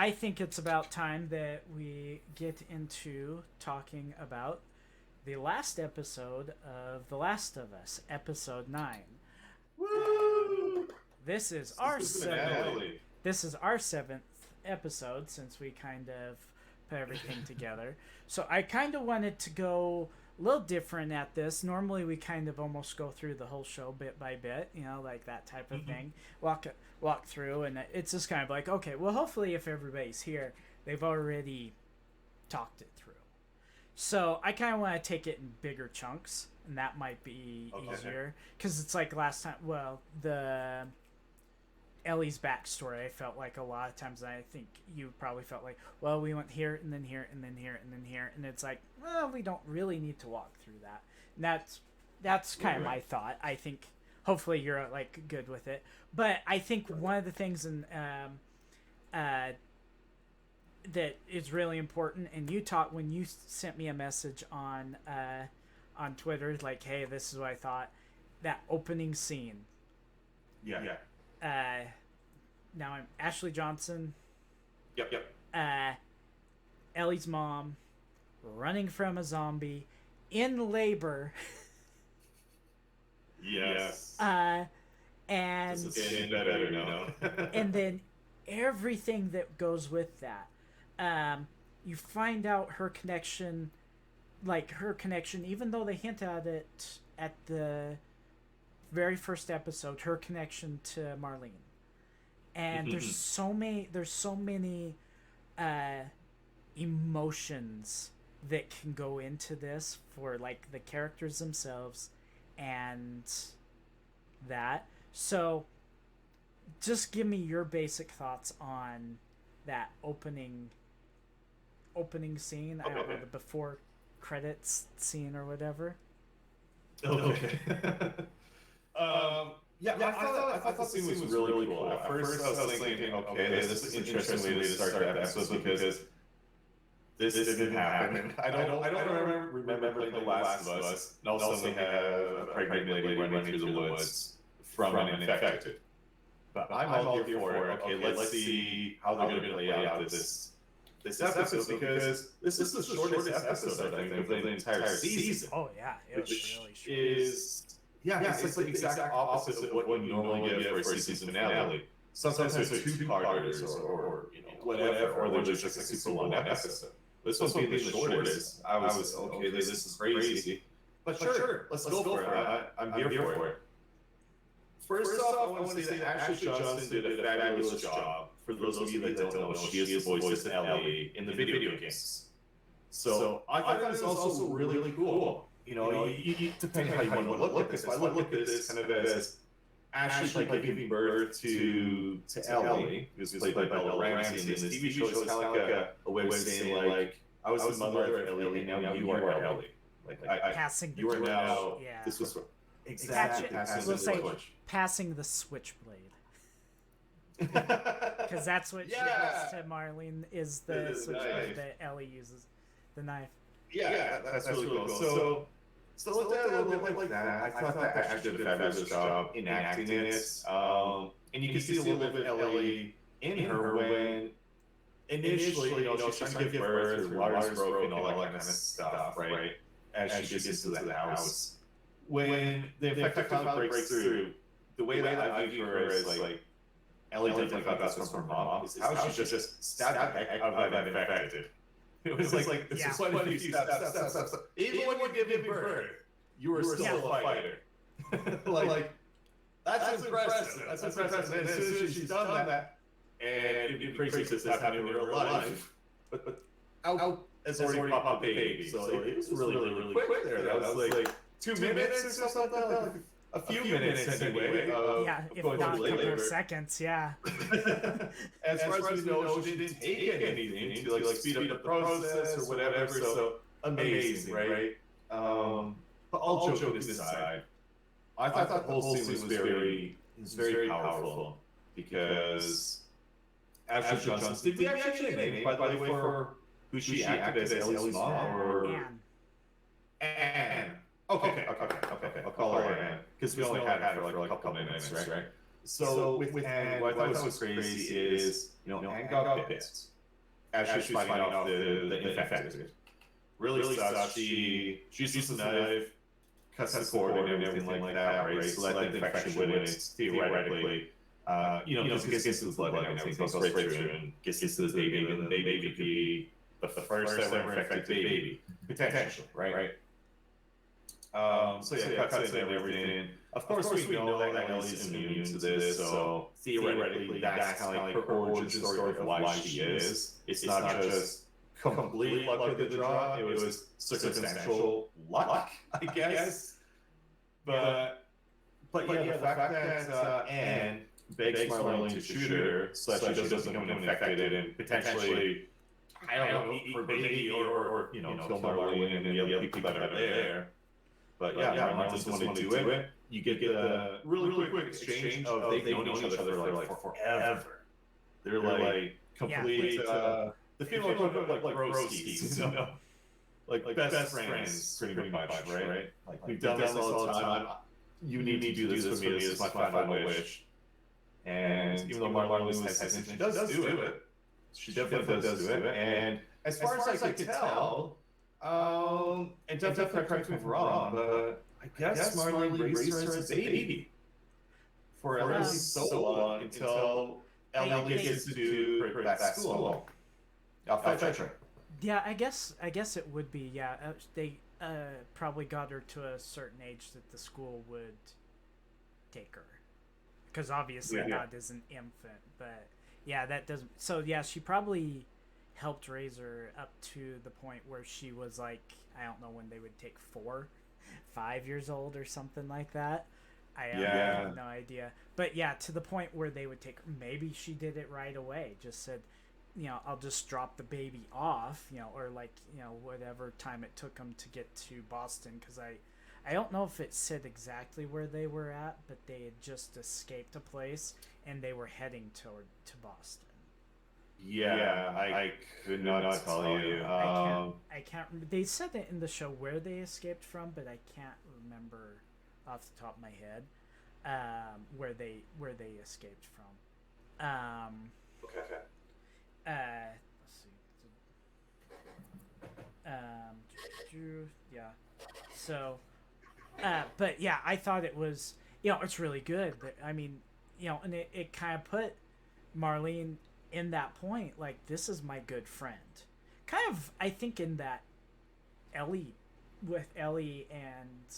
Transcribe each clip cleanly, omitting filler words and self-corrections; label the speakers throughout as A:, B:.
A: I think it's about time that we get into talking about the last episode of The Last of Us, episode 9.
B: Woo!
A: This is
B: This
A: our
B: is the
A: seventh.
B: finale.
A: This is our seventh episode since we kind of put everything together. So I kind of wanted to go a little different at this. Normally we kind of almost go through the whole show bit by bit, like that type of thing. Walk through, and it's just kind of like, okay, well, hopefully if everybody's here, they've already talked it through. So I kind of want to take it in bigger chunks, and that might be easier because it's like last time. Well, the Ellie's backstory, I felt like a lot of times, I think you probably felt like, well, we went here and then here and then here and then here, and it's like, well, we don't really need to walk through that. And that's kind of my thought. I think hopefully you're like good with it, but I think one of the things that is really important, and you talked when you sent me a message on Twitter, like, hey, this is what I thought, that opening scene.
B: Yeah.
A: Now I'm Ashley Johnson.
B: Yep.
A: Ellie's mom, running from a zombie, in labor.
B: Yes.
A: And
B: This is getting better.
A: and then everything that goes with that. You find out her connection, even though they hint at it at the very first episode, her connection to Marlene. And there's so many emotions that can go into this for like the characters themselves and that. So just give me your basic thoughts on that opening scene. I don't know, the before credits scene or whatever.
B: Okay. I thought the scene was really cool. At first, I was thinking, okay, this is an interesting way to start that episode because this didn't happen. I don't remember playing The Last of Us, and also we have a pregnant lady running through the woods from an infected. But I'm all here for it. Okay, let's see how they're going to play out this episode, because this is the shortest episode, I think, of the entire season.
A: Oh yeah, it was really short.
B: It's like the exact opposite of what you normally get for a season finale. Sometimes there's two-parters or whatever, or there's just a super long episode. This one's being the shortest. I was okay, this is crazy. But sure, let's go for it. I'm here for it. First off, I want to say that Ashley Johnson did a fabulous job. For those of you that don't know, she is the voice of Ellie in the video games. So I thought that was also really cool. Depending how you want to look at this, I look at this kind of as Ashley giving birth to Ellie, who's played by Bella Ramsey in this TV show. It's kind of like a way of saying, like, I was the mother of Ellie, now you are Ellie.
A: Passing the
B: you are
A: torch.
B: now.
A: Yeah.
B: This was exactly
A: passing the switchblade. Because that's what she gives to Marlene, is the switchblade that Ellie uses, the knife.
B: Yeah, that's really cool. So looked at it a little bit like that. I thought that Ashley did a fabulous job in acting it. And you can see a little bit of Ellie in her when initially, she's trying to give birth, her water's broken, all that kind of stuff, right? As she gets to the house. When the infected finally breaks through, the way that I view her is like, Ellie definitely got this from her mom, is how she just stabbed the heck out of that infected. It was like this is what you stab. Even when you're giving birth, you were still a fighter. like that's impressive. That's impressive. And as soon as she's done that, and it'd be crazy to happen in real life, but out has already popped up a baby. So it was really quick there. That was like 2 minutes or something like that. A few minutes anyway.
A: If not a couple of seconds, yeah.
B: As far as we know, she didn't take anything to like speed up the process or whatever. So amazing, right? But all joking aside, I thought the whole scene was very powerful because Ashley Johnson. Did we actually get a name, by the way, for who she acted as Ellie's mom? Or Anne. Okay. I'll call her Anne, because we only had her for like a couple minutes, right? So with Anne, what I thought was crazy is, Anne got bit as she was fighting off the infected. Really sucks. She uses the knife, cuts the cord and everything like that, right? So let the infection win. It's theoretically, because it gets into the blood and everything, goes right through and gets into the baby, and then the baby could be the first ever infected baby, potentially, right? So yeah, cuts and everything. Of course, we know that Ellie's immune to this, so theoretically, that's kind of like her origin story of why she is. It's not just complete luck of the draw. It was circumstantial luck, I guess. But yeah, the fact that Anne begs Marlene to shoot her so that she doesn't become infected and potentially, I don't know, eat her baby or kill Marlene and the other people that are there. But yeah, Marlene doesn't want to do it. You get the really quick exchange of they've known each other for like forever. They're like complete. The female like broskies, like best friends, pretty much, right? Like we've done this all the time. You need to do this for me. This is my final wish. And even though Marlene was hesitant, she does do it. She definitely does do it. And as far as I could tell, and definitely correct me if I'm wrong, but I guess Marlene raised her as a baby for at least so long until Ellie gets to do that school. I'll fetch her.
A: Yeah, I guess it would be. Yeah, they probably got her to a certain age that the school would take her, because obviously not as an infant. But yeah, that doesn't. So yeah, she probably helped raise her up to the point where she was like, I don't know when they would take 5 years old or something like that. I have no idea. But yeah, to the point where they would take her. Maybe she did it right away. Just said, I'll just drop the baby off, or like, whatever time it took them to get to Boston. Because I don't know if it said exactly where they were at, but they had just escaped a place and they were heading to Boston.
B: Yeah, I could not tell you.
A: I can't remember. They said it in the show where they escaped from, but I can't remember off the top of my head where they escaped from.
B: Okay.
A: Let's see. Yeah. So, but yeah, I thought it was, it's really good. I mean, and it kind of put Marlene in that point, like, this is my good friend. Kind of, I think, in that Ellie and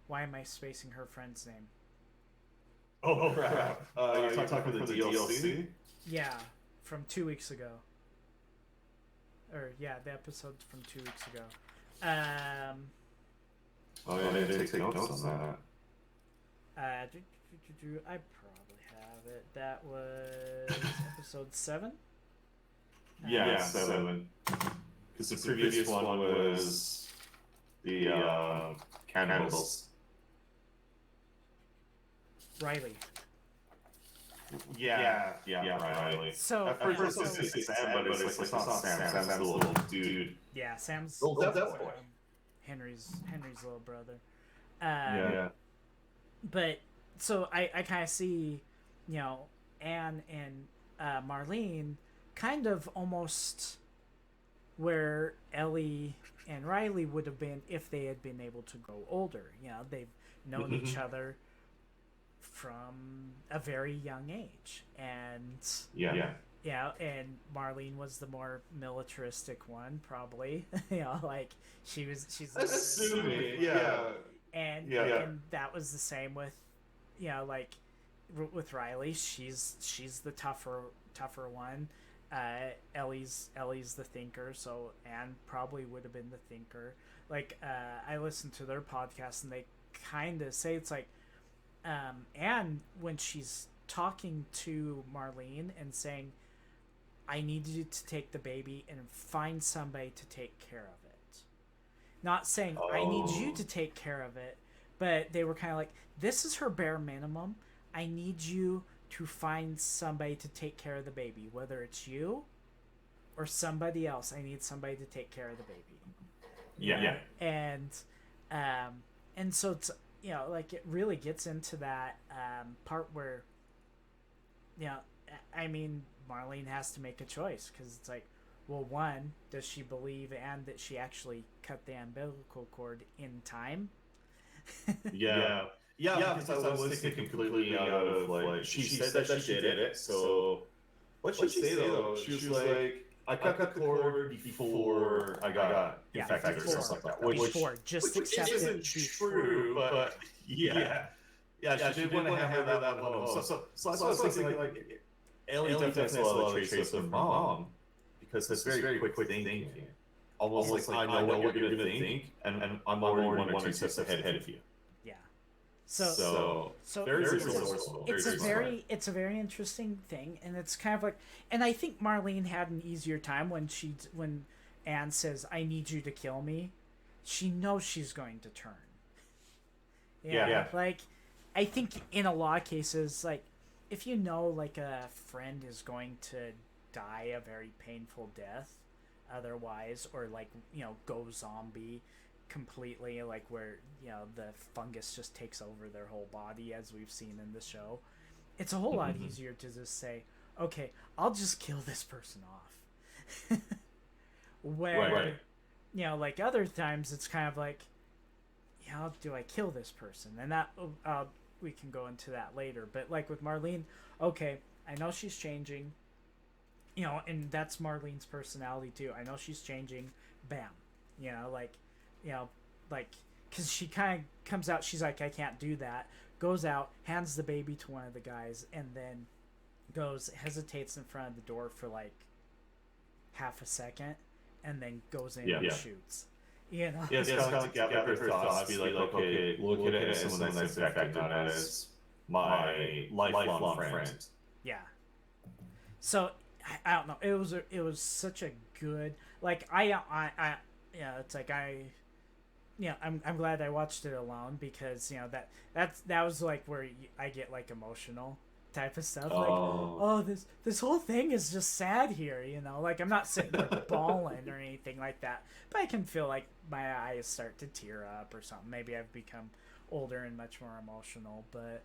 A: why am I spacing her friend's name?
B: Oh crap! You're talking about the DLC?
A: Yeah, from 2 weeks ago. Or yeah, the episode from 2 weeks ago.
B: They didn't take notes on that.
A: I probably have it. That was episode 7.
B: Yeah, 7. Because the previous one was the cannibals.
A: Riley.
B: Yeah, Riley.
A: So
B: at first it's Sam, but it's not Sam. Sam's the little dude.
A: Yeah, Sam's
B: Death Boy.
A: Henry's little brother.
B: Yeah.
A: But so I kind of see, Anne and Marlene kind of almost where Ellie and Riley would have been if they had been able to grow older. They've known each other from a very young age, and and Marlene was the more militaristic one, probably. Like she's
B: assuming,
A: and that was the same with like with Riley. She's the tougher one. Ellie's the thinker, so Anne probably would have been the thinker. Like I listened to their podcast and they kind of say it's like Anne, when she's talking to Marlene and saying, I need you to take the baby and find somebody to take care of it. Not saying, I need you to take care of it, but they were kind of like, this is her bare minimum. I need you to find somebody to take care of the baby, whether it's you or somebody else. I need somebody to take care of the baby.
B: Yeah.
A: And so it's, like it really gets into that part where, I mean, Marlene has to make a choice because it's like, well, one, does she believe and that she actually cut the umbilical cord in time?
B: Yeah. Yeah, because I was taken completely out of like she said that she did it. So what she say though? She was like, "I cut the cord before I got infected or something like that."
A: Before, just
B: which
A: accept
B: isn't
A: it.
B: true, but yeah, she did want to have that at home. So that's what I was thinking. Like, Ellie definitely has a lot of traits with her mom because it's very quick thinking. Almost like I know what you're gonna think, and I'm already one or two steps ahead of you.
A: Yeah.
B: So very resourceful.
A: It's a very interesting thing, and it's kind of like, and I think Marlene had an easier time when Anne says, "I need you to kill me." She knows she's going to turn.
B: Yeah.
A: Like, I think in a lot of cases, like, if you know like a friend is going to die a very painful death, otherwise, or like go zombie completely, like where the fungus just takes over their whole body, as we've seen in the show, it's a whole lot easier to just say, okay, I'll just kill this person off. Where like other times it's kind of like, do I kill this person? And that we can go into that later, but like with Marlene, okay, I know she's changing, and that's Marlene's personality too. I know she's changing. Bam. Like, because she kind of comes out, she's like, I can't do that. Goes out, hands the baby to one of the guys, and then hesitates in front of the door for like half a second, and then goes in and shoots.
B: Yeah, it's kind of like gather her thoughts, be like, okay, look at it as someone that's infected, not as my lifelong friend.
A: Yeah. So I don't know. It was such a good, like, it's like I'm glad I watched it alone, because that was like where I get like emotional type of stuff. Like, this whole thing is just sad here. Like, I'm not sitting like bawling or anything like that, but I can feel like my eyes start to tear up or something. Maybe I've become older and much more emotional, but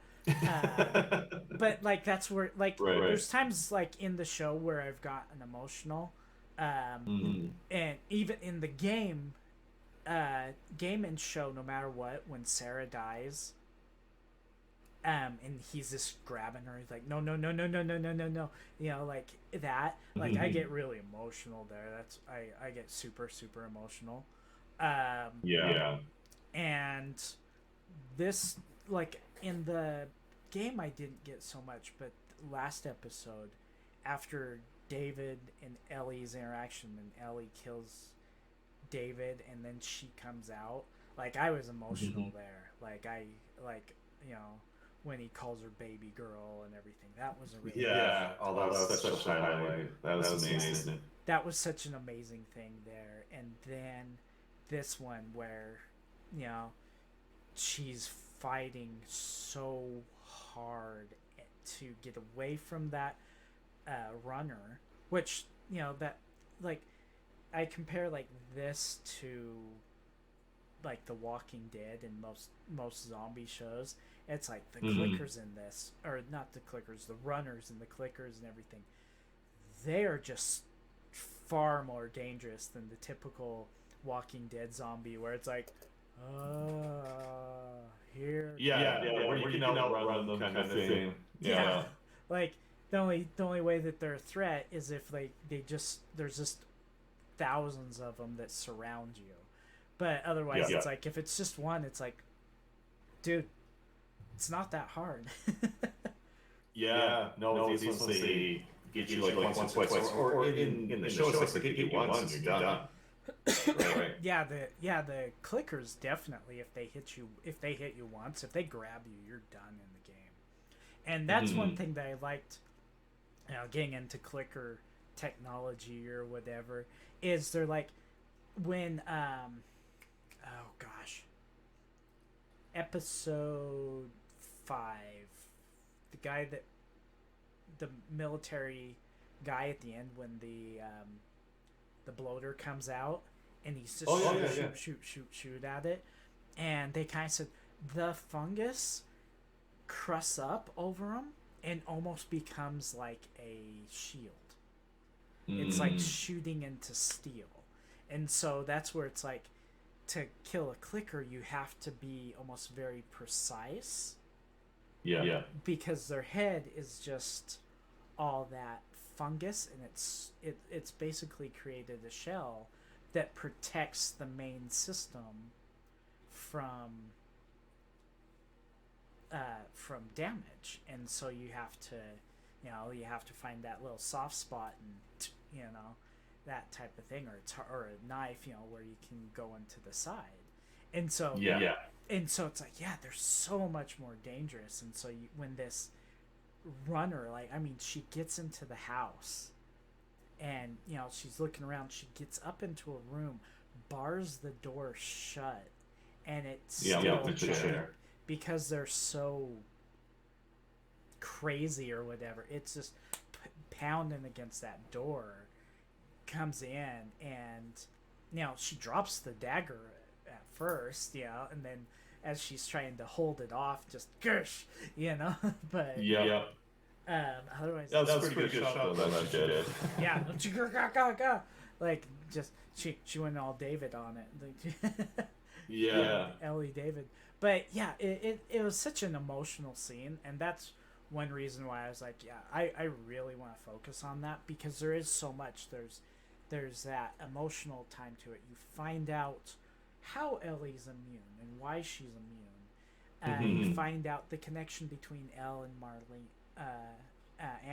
A: but like that's where like there's times like in the show where I've gotten emotional, and even in the game and show, no matter what, when Sarah dies, and he's just grabbing her, he's like, no, like that, like I get really emotional there. That's I get super emotional. And this, like, in the game I didn't get so much, but last episode, after David and Ellie's interaction, and Ellie kills David and then she comes out, like, I was emotional there. Like, when he calls her baby girl and everything, that was a really
B: that was such a highlight. That was amazing.
A: That was such an amazing thing there. And then this one where she's fighting so hard to get away from that runner, which that, like, I compare like this to like The Walking Dead and most zombie shows. It's like the clickers in this, or not the clickers, the runners and the clickers and everything, they are just far more dangerous than the typical Walking Dead zombie, where it's like, here.
B: Where you can outrun them kind of thing. Yeah.
A: Like, the only way that they're a threat is if there's just thousands of them that surround you. But otherwise, it's like, if it's just one, it's like, dude, it's not that hard.
B: No, these ones, they get you like once or twice, or in the show, it's like they get you once and you're done. Right.
A: The clickers, definitely, if they hit you once, if they grab you, you're done in the game. And that's one thing that I liked, getting into clicker technology or whatever, is they're like, when episode 5, the military guy at the end, when the bloater comes out and he's just shoot at it, and they kind of said, the fungus crusts up over him and almost becomes like a shield. It's like shooting into steel. And so that's where it's like, to kill a clicker, you have to be almost very precise.
B: Yeah.
A: Because their head is just all that fungus, and it's basically created a shell that protects the main system from damage. And so you have to find that little soft spot, and that type of thing, or a knife, where you can go into the side. And so and so it's like, they're so much more dangerous. And so when this runner, she gets into the house, and she's looking around, she gets up into a room, bars the door shut, and it's because they're so crazy or whatever, it's just pounding against that door, comes in, and she drops the dagger at first, and then as she's trying to hold it off, just gush, but otherwise
B: that was pretty good shot though that she did.
A: Yeah, like just she went all David on it. Ellie David. But yeah, it was such an emotional scene, and that's one reason why I was like, I really want to focus on that, because there is so much. There's that emotional time to it. You find out how Ellie's immune and why she's immune. You find out the connection between Elle and Marlene,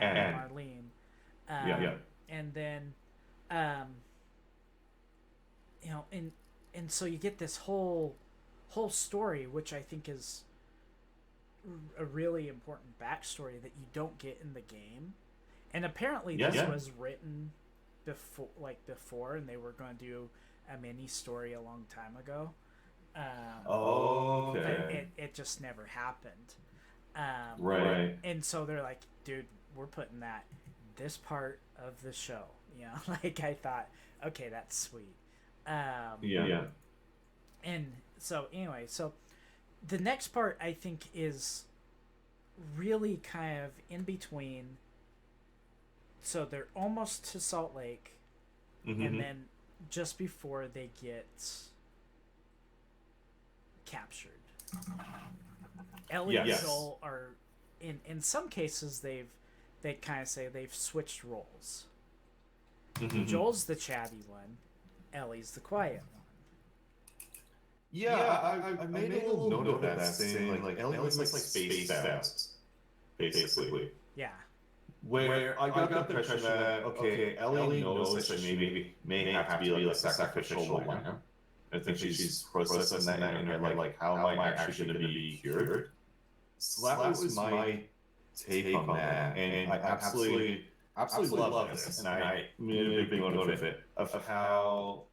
A: and Marlene. And then, and so you get this whole story, which I think is a really important backstory that you don't get in the game. And apparently this was written before, and they were going to do a mini story a long time ago.
B: Okay.
A: It just never happened.
B: Right.
A: And so they're like, dude, we're putting this part of the show. I thought, okay, that's sweet. And so anyway, so the next part I think is really kind of in between. So they're almost to Salt Lake, and then just before they get captured, Ellie and Joel are in some cases they kind of say they've switched roles. Joel's the chatty one, Ellie's the quiet one.
B: Yeah, I made a little note of that, saying like Ellie was like spaced out, basically.
A: Yeah.
B: Where I got the impression that okay, Ellie knows that she may have to be like a sacrificial lamb. I think she's processing that in her head, like how am I actually going to be cured? So that was my take on that, and I absolutely love this, and I made a big note of it, of how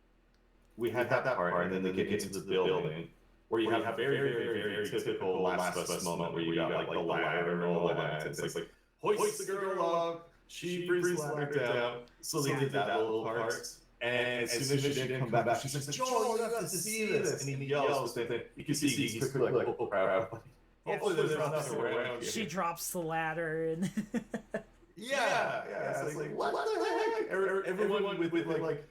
B: we had that part, and then they get into the building, where you have a very, very, very typical Last of Us moment, where you got like the ladder and all that. It's like hoist the girl up, she brings the ladder down. So they did that little part. And as soon as she didn't come back, she's like, Joel, you have to see this. And he yells, but then you can see he's quickly like, oh crap. Hopefully there's nothing around here.
A: She drops the ladder and...
B: Yeah. It's like, what the heck? Everyone with like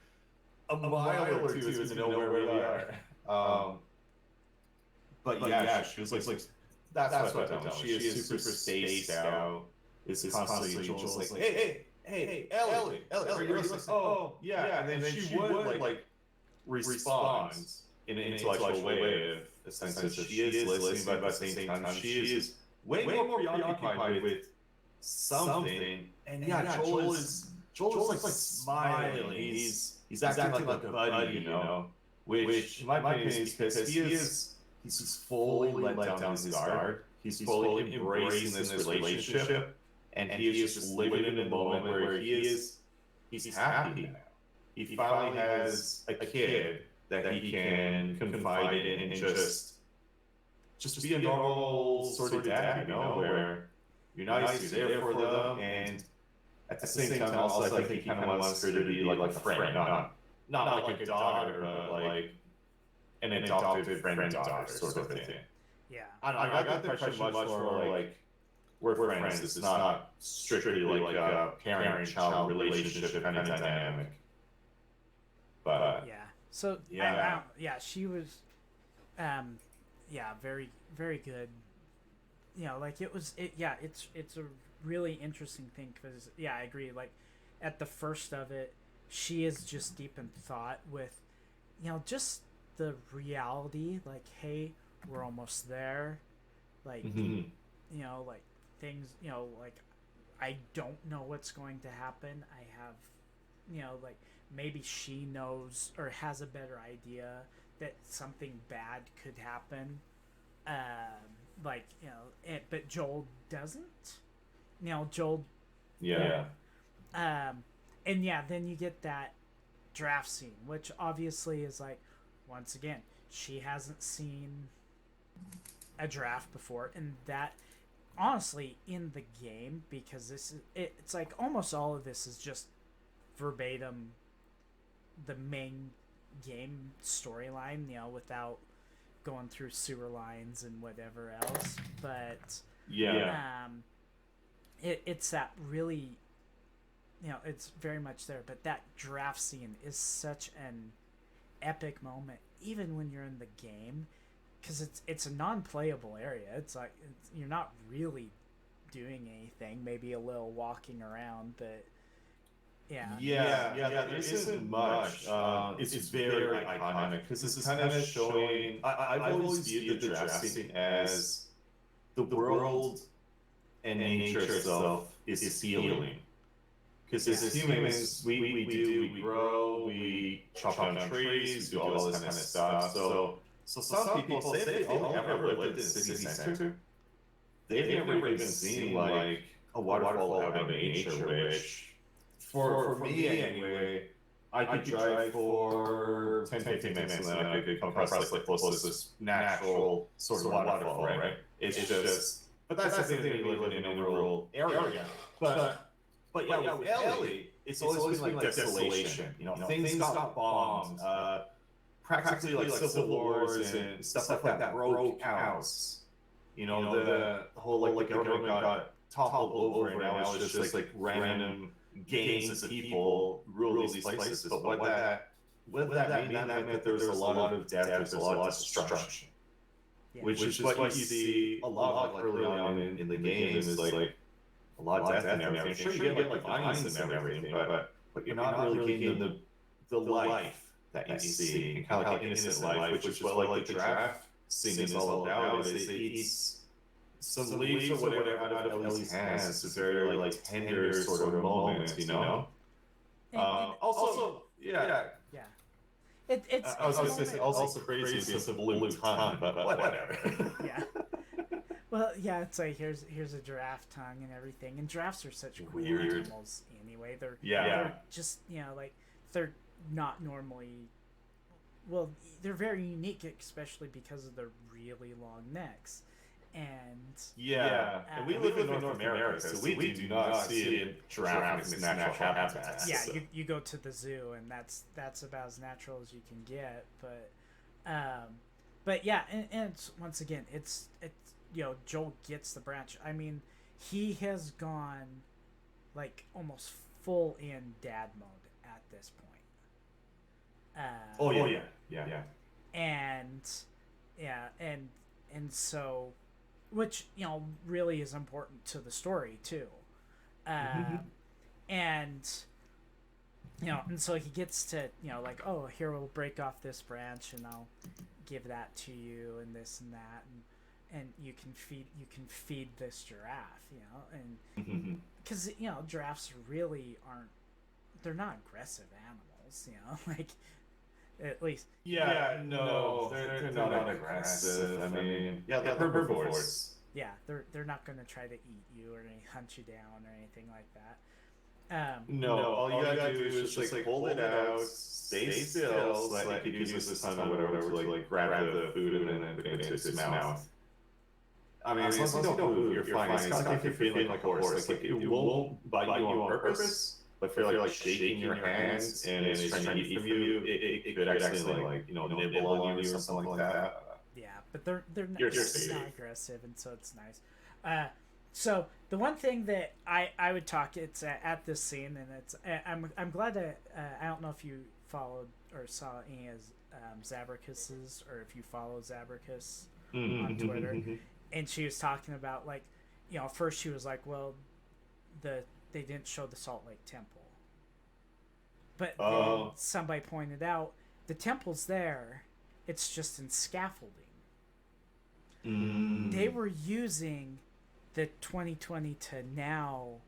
B: a mile or two is know where we are. But yeah, she was like that's what I'm telling you. She is super spaced out. It's constantly Joel's like, hey, Ellie, are you listening? Oh, yeah. And then she would like respond in an intellectual way of the sense that she is listening, but at the same time she is way more preoccupied with something. And Joel's like smiling. He's acting like a buddy, which in my opinion is because he's fully let down his guard. He's fully embracing this relationship, and he is just living in a moment where he's happy now. He finally has a kid that he can confide in and just be a normal sort of dad, where you're nice, you're there for them, and at the same time also I think he kind of wants her to be like a friend, not like a daughter, but like an adopted friend daughter sort of thing.
A: Yeah.
B: I don't know, I got the impression much more like we're friends. It's not strictly like a parent-child relationship kind of dynamic. But
A: Yeah. So
B: yeah,
A: she was, yeah, very very good. Like it's a really interesting thing because I agree. Like at the first of it, she is just deep in thought with, just the reality. Like, hey, we're almost there. Like, like things. Like I don't know what's going to happen. I have, like maybe she knows or has a better idea that something bad could happen. Like but Joel doesn't. Joel.
B: yeah,
A: And then you get that draft scene, which obviously is like, once again, she hasn't seen a draft before, and that honestly in the game, because it's like almost all of this is just verbatim the main game storyline, without going through sewer lines and whatever else. But
B: yeah,
A: it's that really, it's very much there. But that draft scene is such an epic moment, even when you're in the game, because it's a non-playable area. It's like you're not really doing anything, maybe a little walking around, but
B: yeah. There isn't much. It's very iconic because this is kind of showing. I've always viewed the draft scene as the world and nature itself is healing. Because as humans, we grow, we chop down trees, we do all this kind of stuff. So some people say they've only ever lived in the city center. They've never even seen like a waterfall out in nature, which for me anyway, I could drive for 10-15 minutes and then I could come across like the closest natural sort of waterfall, right? It's just, but that's the thing when you live in a rural area. But yeah, with Ellie, it's always been like desolation. Things got bombed. Practically like civil wars and stuff like that broke out. The whole like the government got toppled over, and now it's just like random gangs of people rule these places. But what that mean? That meant that there's a lot of death, there's a lot of destruction.
A: yeah.
B: Which is what you see a lot like early on in the game is like a lot of death and everything. Sure, you get like vines and everything, but you're not really getting the life that you see, and kind of like innocent life, which is what like the draft scene is all about. Is it eats some leaves or whatever out of Ellie's hands. It's a very like tender sort of moment, Also, yeah.
A: It's
B: I was going to say also crazy is the blue tongue, but whatever.
A: Yeah. Well, yeah, it's like here's a giraffe tongue and everything, and giraffes are such cool animals anyway. They're just like they're not normally. Well, they're very unique, especially because of their really long necks, and
B: and we live in North America, so we do not see a giraffe in its natural habitat.
A: Yeah, you go to the zoo, and that's about as natural as you can get. But yeah, and it's, once again, it's Joel gets the branch. I mean, he has gone like almost full in dad mode at this point. And so, which really is important to the story too. And and so he gets to like, oh, here, we'll break off this branch and I'll give that to you and this and that, and you can feed this giraffe, and because giraffes really aren't, they're not aggressive animals, like, at least
B: they're not aggressive. I mean, they're herbivores.
A: Yeah, they're not going to try to eat you or hunt you down or anything like that.
B: All you gotta do is just like pull it out, stay still, so that you can use this tongue or whatever to like grab the food and then put it into its mouth. I mean, as long as you don't move, you're fine. It's kind of like you're feeling like a horse. Like it won't bite you on purpose, but if you're like shaking your hands and it's trying to eat from you, it could accidentally like nibble on you or something like that.
A: Yeah, but they're not,
B: You're
A: not aggressive, and so it's nice. So the one thing that I would talk it's at this scene, and it's I'm glad that I don't know if you followed or saw any of Zabricus's, or if you follow Zabricus on Twitter, and she was talking about, like, first she was like, well, they didn't show the Salt Lake Temple, but then somebody pointed out the temple's there, it's just in scaffolding. They were using the 2020 to now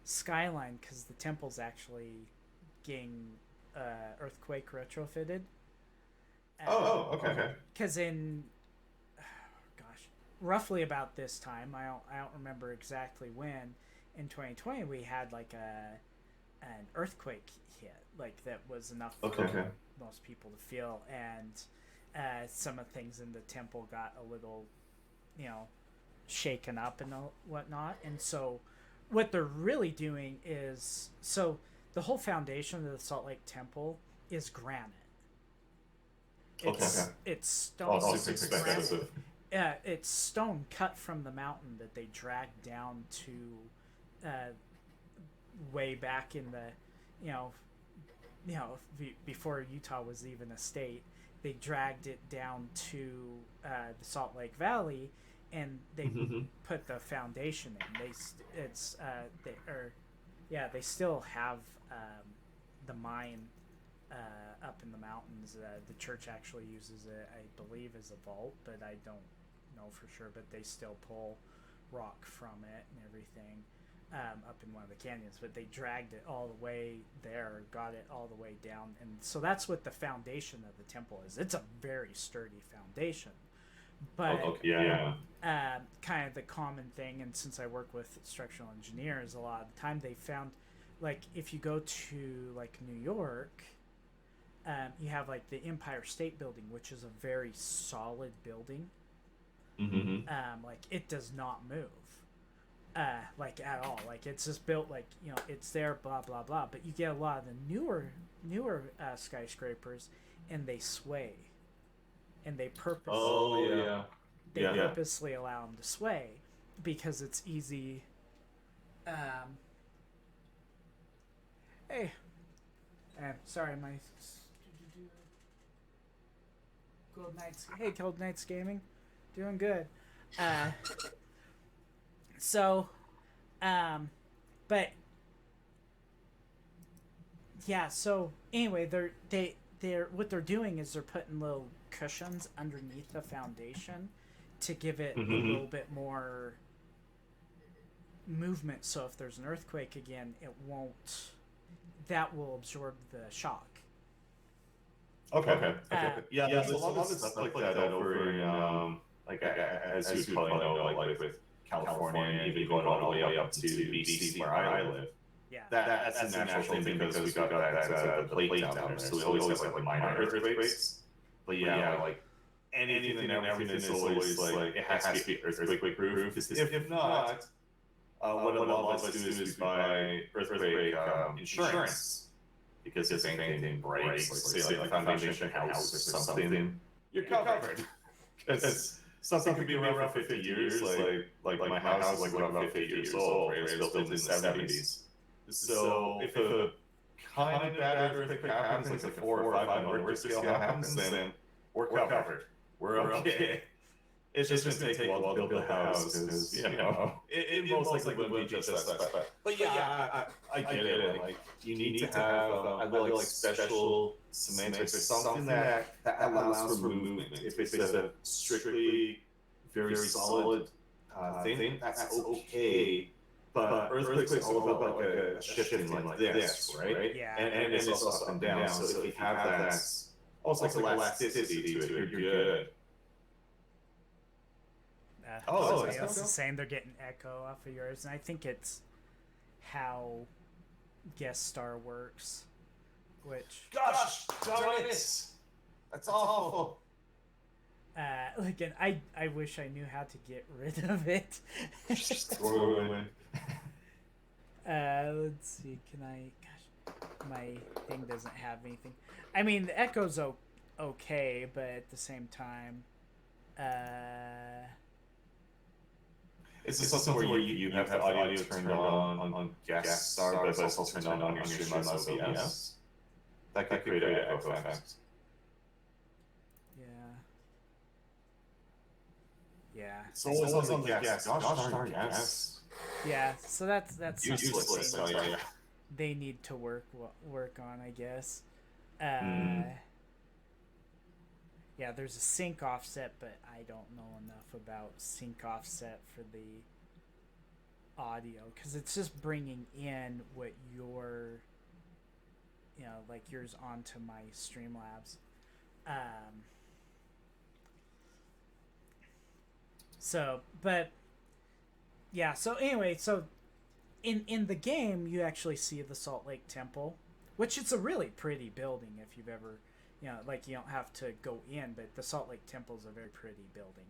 A: skyline because the temple's actually getting earthquake retrofitted.
B: Okay.
A: Because roughly about this time, I don't remember exactly when, in 2020 we had like an earthquake hit, like that was enough for most people to feel, and some of the things in the temple got a little, shaken up and whatnot. And so what they're really doing is, so the whole foundation of the Salt Lake Temple is granite. It's stone.
B: Super expensive.
A: It's stone cut from the mountain that they dragged down to way back in the, before Utah was even a state. They dragged it down to the Salt Lake Valley, and they put the foundation in. They still have the mine up in the mountains. The church actually uses it, I believe, as a vault, but I don't know for sure. But they still pull rock from it and everything up in one of the canyons. But they dragged it all the way there, got it all the way down, and so that's what the foundation of the temple is. It's a very sturdy foundation. But kind of the common thing, and since I work with structural engineers a lot of the time, they found, like, if you go to like New York, you have like the Empire State Building, which is a very solid building. Like, it does not move like at all. Like, it's just built like, it's there, blah blah blah. But you get a lot of the newer skyscrapers, and they sway, and they purposely purposely allow them to sway because it's easy. Hey, sorry, my Gold Knights. Hey, Gold Knights Gaming, doing good. But yeah. So anyway, they're what they're doing is they're putting little cushions underneath the foundation to give it a little bit more movement. So if there's an earthquake again, it won't. That will absorb the shock.
B: Okay. Yeah, there's a lot of stuff like that over in, as you probably know, like with California, and even going all the way up to BC where I live.
A: Yeah.
B: That's a natural thing because we got that the plate down there, so we always have like minor earthquakes. But like anything and everything is always like it has to be earthquake proof. Because if not, what a lot of us do is we buy earthquake insurance. Because if anything breaks, like say like foundation house or something, you're covered. Because something could be around for 50 years. Like my house is like about 50 years old. Right? It was built in the 70s. So if a kind of bad earthquake happens, like a 4 or 5 on Richter scale happens, then we're covered. We're okay. It's just going to take a while to build the house because, it most likely wouldn't be just that. But yeah, I get it. Like, you need to have either like special cement or something that allows for movement. If it's a strictly very solid thing, that's okay. But earthquakes is all about like a shifting like this, right?
A: Yeah.
B: And it's also up and down. So if you have that, almost like elasticity to it, you're good.
A: Somebody else is saying they're getting echo off of yours, and I think it's how guest star works. Which,
B: gosh darn it, that's awful.
A: And I wish I knew how to get rid of it.
B: Just throw it away.
A: Let's see. Can I? Gosh, my thing doesn't have anything. I mean, the echo's okay, but at the same time,
B: Is this something where you have the audio turned on guest star, but it's also turned on your Streamlabs OBS? That could create an echo effect.
A: Yeah.
B: So it's on the guest. Gosh darn guest.
A: Yeah. So that's
B: Useless.
A: something they need to work on, I guess. Yeah, there's a sync offset, but I don't know enough about sync offset for the audio because it's just bringing in what your, like yours onto my Streamlabs. So, but yeah. So anyway, so in the game, you actually see the Salt Lake Temple, which it's a really pretty building if you've ever. Like you don't have to go in, but the Salt Lake Temple is a very pretty building.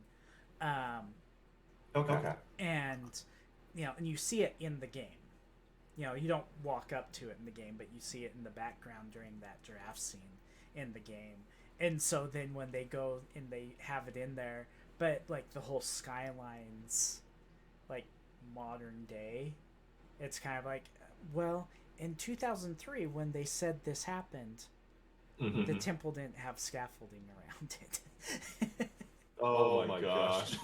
B: Okay.
A: And, and you see it in the game. You don't walk up to it in the game, but you see it in the background during that giraffe scene in the game. And so then when they go and they have it in there, but like the whole skyline's like modern day, it's kind of like, well, in 2003 when they said this happened, the temple didn't have scaffolding around it.
B: Oh my gosh.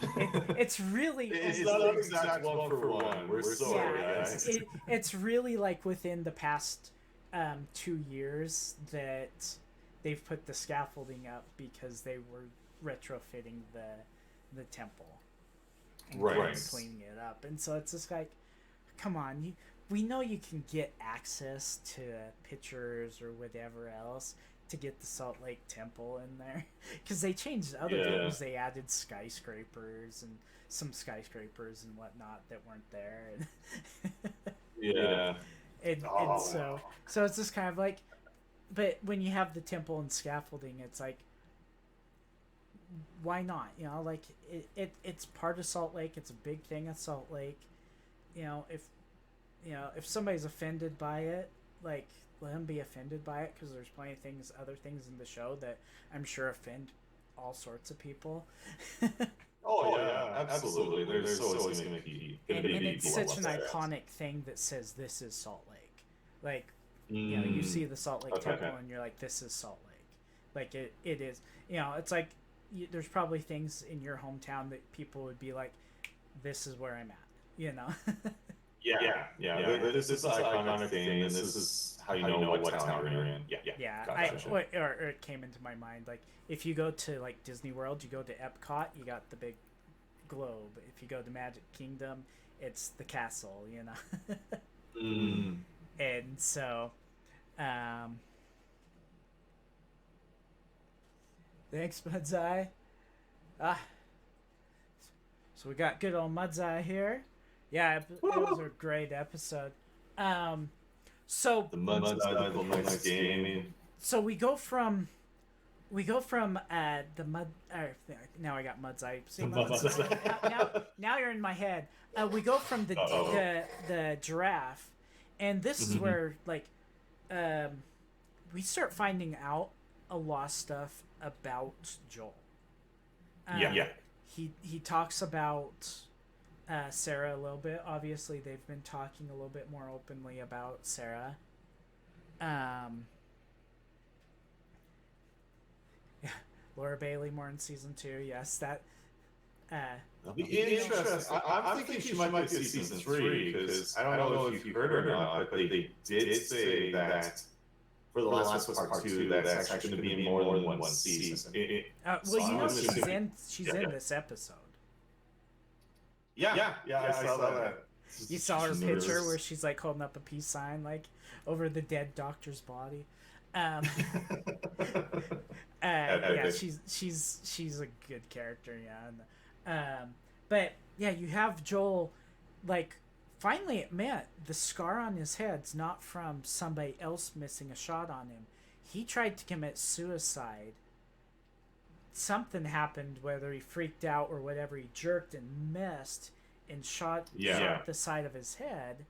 A: It's really...
B: It's not an exact one for one. We're sorry, guys.
A: It's really like within the past 2 years that they've put the scaffolding up because they were retrofitting the temple. And cleaning it up. And so it's just like, come on, we know you can get access to pictures or whatever else to get the Salt Lake Temple in there because they changed other things. They added skyscrapers and some skyscrapers and whatnot that weren't there. And so it's just kind of like, but when you have the temple and scaffolding, it's like, why not? Like it's part of Salt Lake. It's a big thing at Salt Lake. If somebody's offended by it, like, let them be offended by it because there's plenty of other things in the show that I'm sure offend all sorts of people.
B: Absolutely. There's always going to be.
A: And it's such an iconic thing that says this is Salt Lake. Like, you see the Salt Lake Temple and you're like, this is Salt Lake. Like it is. It's like there's probably things in your hometown that people would be like, this is where I'm at.
B: Yeah. This is an iconic thing, and this is how you know what town you're in.
A: Yeah.
B: Gotcha.
A: Or it came into my mind, like, if you go to, like, Disney World, you go to Epcot, you got the big globe. If you go to Magic Kingdom, it's the castle, And so, thanks, Mudzai. So we got good old Mudzai here. Yeah, it was a great episode. So
B: the Mudzai game.
A: So we go from the mud. Now I got Mudzai. See, now you're in my head. We go from the giraffe, and this is where like we start finding out a lot of stuff about Joel. He talks about Sarah a little bit. Obviously, they've been talking a little bit more openly about Sarah. Laura Bailey more in season 2. Yes, that.
B: Interesting. I'm thinking she might be season 3 because I don't know if you heard or not, but they did say that for the Last of Us Part 2, that's actually going to be in more than one season.
A: She's in this episode.
B: Yeah, I saw that.
A: You saw her picture where she's like holding up a peace sign like over the dead doctor's body. She's a good character, but yeah, you have Joel, like, finally admit the scar on his head's not from somebody else missing a shot on him. He tried to commit suicide. Something happened, whether he freaked out or whatever, he jerked and missed and shot the side of his head.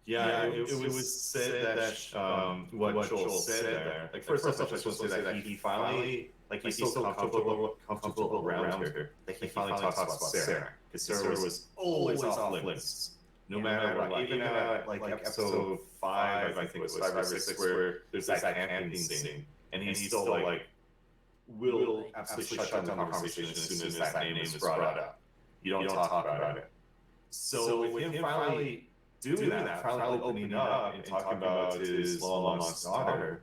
B: Yeah, it was said that what Joel said there. Like first off, I supposed to say that he finally, like he's so comfortable around her that he finally talks about Sarah, because Sarah was always off limits, no matter what. Even at like episode 5, I think it was 5 or 6, where there's that camping scene, and he's still like will absolutely shut down the conversation as soon as that name is brought up. You don't talk about it. So with him finally doing that, finally opening up and talking about his long-lost daughter,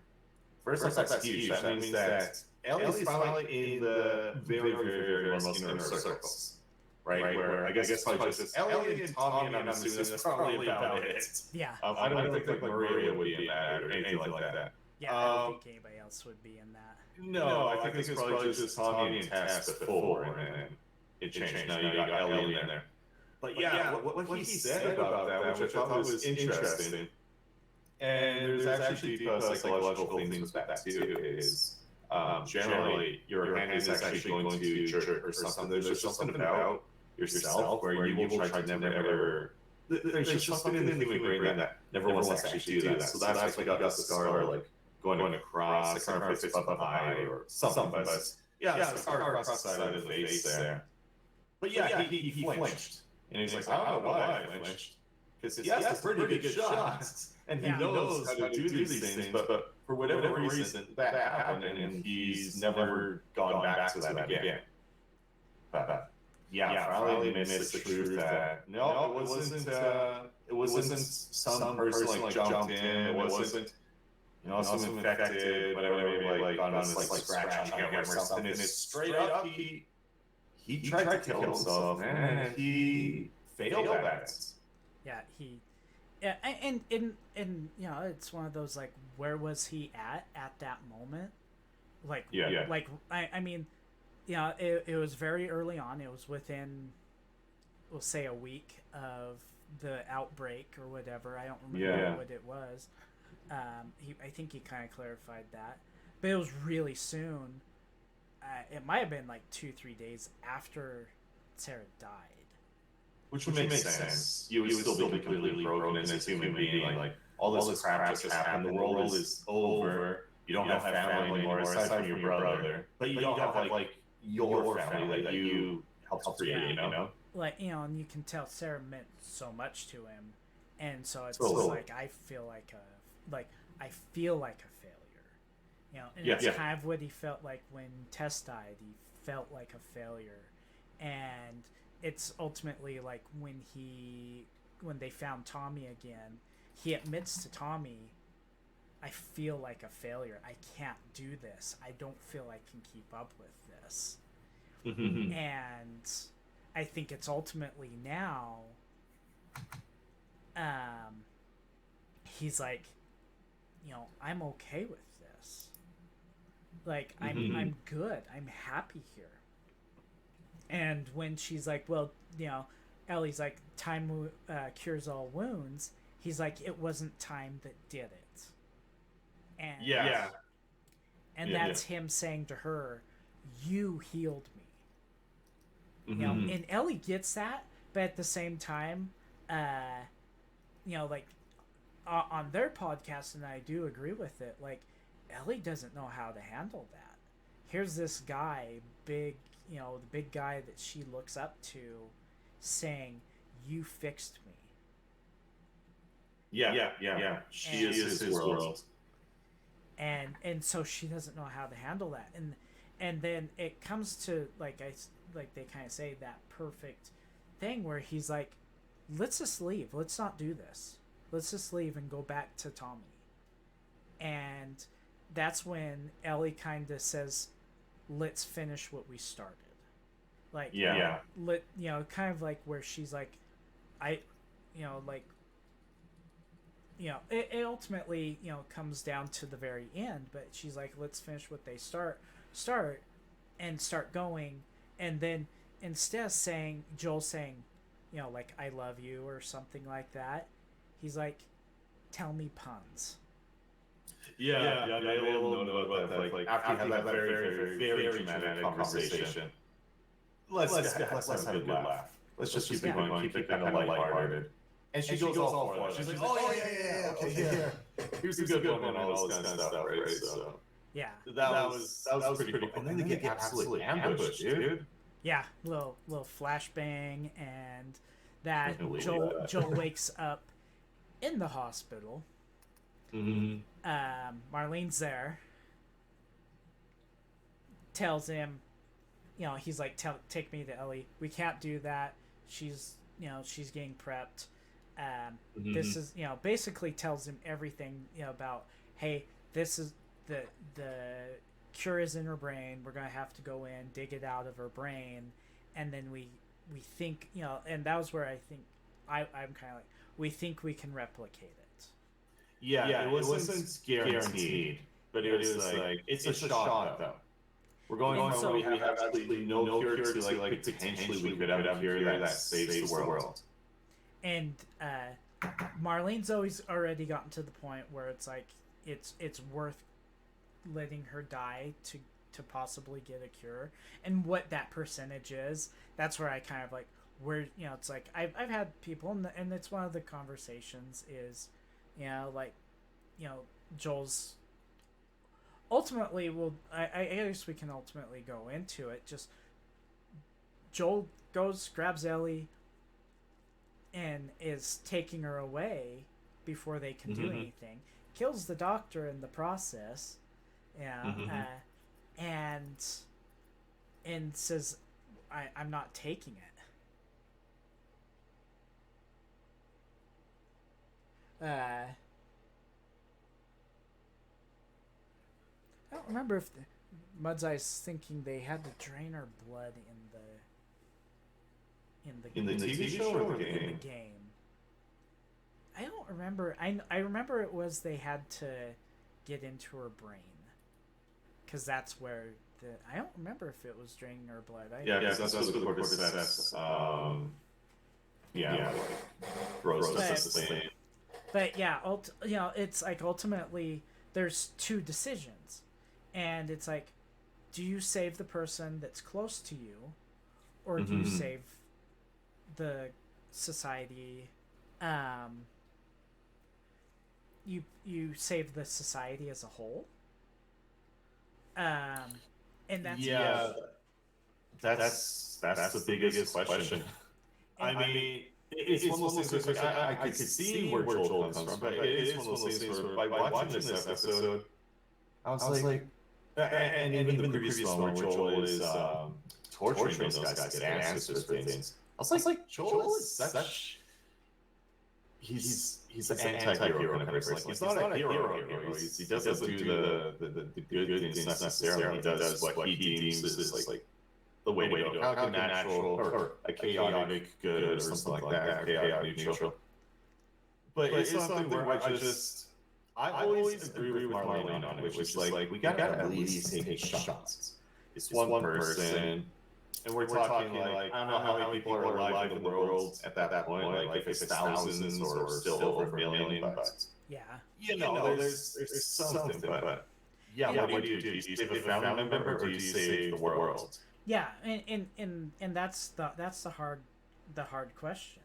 B: first I thought that's huge. That means that Ellie's finally in the very, very most inner circles. Right? Where I guess probably just Ellie and Tommy, and I'm assuming that's probably about it.
A: Yeah.
B: I don't think like Maria would be in that or anything like that.
A: Yeah, I don't think anybody else would be in that.
B: No, I think it's probably just Tommy and Tess before, and then it changed. Now you got Ellie in there. But yeah, what he said about that, which I thought was interesting, and there's actually deep psychological things with that too, is generally your hand is actually going to jerk or something. There's just something about yourself where you will try to never ever. There's just something in the human brain that never wants to actually do that. So that's like you got the scar like going across, like kind of fits up the eye or something. But yeah, the scar across the side of the face there. But yeah, he flinched. And he's like, I don't know why I flinched. Because he has a pretty good shot. And he knows how to do these things. But for whatever reason, that happened. And he's never gone back to that again. But yeah, finally missed the truth that no, it wasn't some person like jumped in. It wasn't, some infected, whatever, maybe like gone on this like scratch on him or something. It's straight up, he tried to kill himself, and he failed at it.
A: Yeah, and it's one of those like, where was he at that moment? Like, yeah. Like I mean, it was very early on. It was within, we'll say, a week of the outbreak or whatever. I don't remember what it was. I think he kind of clarified that, but it was really soon. It might have been like 2-3 days after Sarah died.
B: Which would make sense. You would still be completely broken as a human being. Like all this crap just happened. The world is over. You don't have family anymore aside from your brother. But you don't have like your family that you helped create,
A: Like, and you can tell Sarah meant so much to him. And so it's like, I feel like a failure. And it's kind of what he felt like when Tess died. He felt like a failure. And it's ultimately like when they found Tommy again, he admits to Tommy, I feel like a failure. I can't do this. I don't feel I can keep up with this. And I think it's ultimately now, he's like, I'm okay with this. Like, I'm good. I'm happy here. And when she's like, well, Ellie's like, time cures all wounds. He's like, it wasn't time that did it. And and that's him saying to her, you healed me. And Ellie gets that, but at the same time, like on their podcast, and I do agree with it, like, Ellie doesn't know how to handle that. Here's this guy, big, the big guy that she looks up to, saying, you fixed me.
B: Yeah. She is his world.
A: And so she doesn't know how to handle that. And then it comes to, like they kind of say, that perfect thing where he's like, let's just leave. Let's not do this. Let's just leave and go back to Tommy. And that's when Ellie kind of says, let's finish what we started. Like, kind of like where she's like, it ultimately, comes down to the very end, but she's like, let's finish what they start and start going. And then instead of saying, Joel saying, like, I love you or something like that, he's like, tell me puns.
B: Yeah, I will know about that. Like after you have that very dramatic conversation, let's have a good laugh. Let's just keep it going, keep it kind of lighthearted. And she goes all for it. She's like, oh, yeah, okay, yeah. Here's a good one and all this kind of stuff, right? So
A: Yeah.
B: that was pretty cool. And then they get absolutely ambushed, dude.
A: Yeah, little flashbang, and that Joel wakes up in the hospital. Marlene's there. Tells him, he's like, take me to Ellie. We can't do that. She's getting prepped. This is, basically tells him everything, about, hey, this is the cure is in her brain. We're gonna have to go in, dig it out of her brain, and then we think, and that was where I think I'm kind of like, we think we can replicate it.
B: Yeah, it wasn't guaranteed, but it was like it's a shot though. We're going from we have absolutely no cure to like potentially we could have a cure that saves the world.
A: And Marlene's already gotten to the point where it's like it's worth letting her die to possibly get a cure. And what that percentage is, that's where I kind of like, where, it's like I've had people, and it's one of the conversations is, like, Joel's ultimately, well, I guess we can ultimately go into it. Just Joel grabs Ellie, and is taking her away before they can do anything. Kills the doctor in the process, and says, I'm not taking it. I don't remember if Mud's Eye's thinking they had to drain her blood in the
B: TV show or the game?
A: In the game. I don't remember. I remember it was they had to get into her brain, because that's where I don't remember if it was draining her blood.
B: That's what the cordyceps. Gross.
A: But yeah, it's like ultimately there's two decisions, and it's like, do you save the person that's close to you, or do you save the society? You save the society as a whole. And that's
B: that's the biggest question. I mean, it's one of those things where I could see where Joel comes from, but it is one of those things where by watching this episode, I was like, and even the previous one where Joel is torturing those guys to get answers for things. I was like, Joel is such. He's an anti-hero kind of person. Like, he's not a hero. He doesn't do the good things necessarily. He does what he deems is like the way to go. How natural or a chaotic good or something like that. Chaotic neutral. But it's something where I always agree with Marlene on it, which is like, we gotta at least take shots. It's one person. And we're talking like, I don't know how many people are alive in the world at that point, like if it's thousands or still over a million, but
A: yeah,
B: there's something, but what do? Do you save a family member or do you save the world?
A: Yeah, and that's the hard question.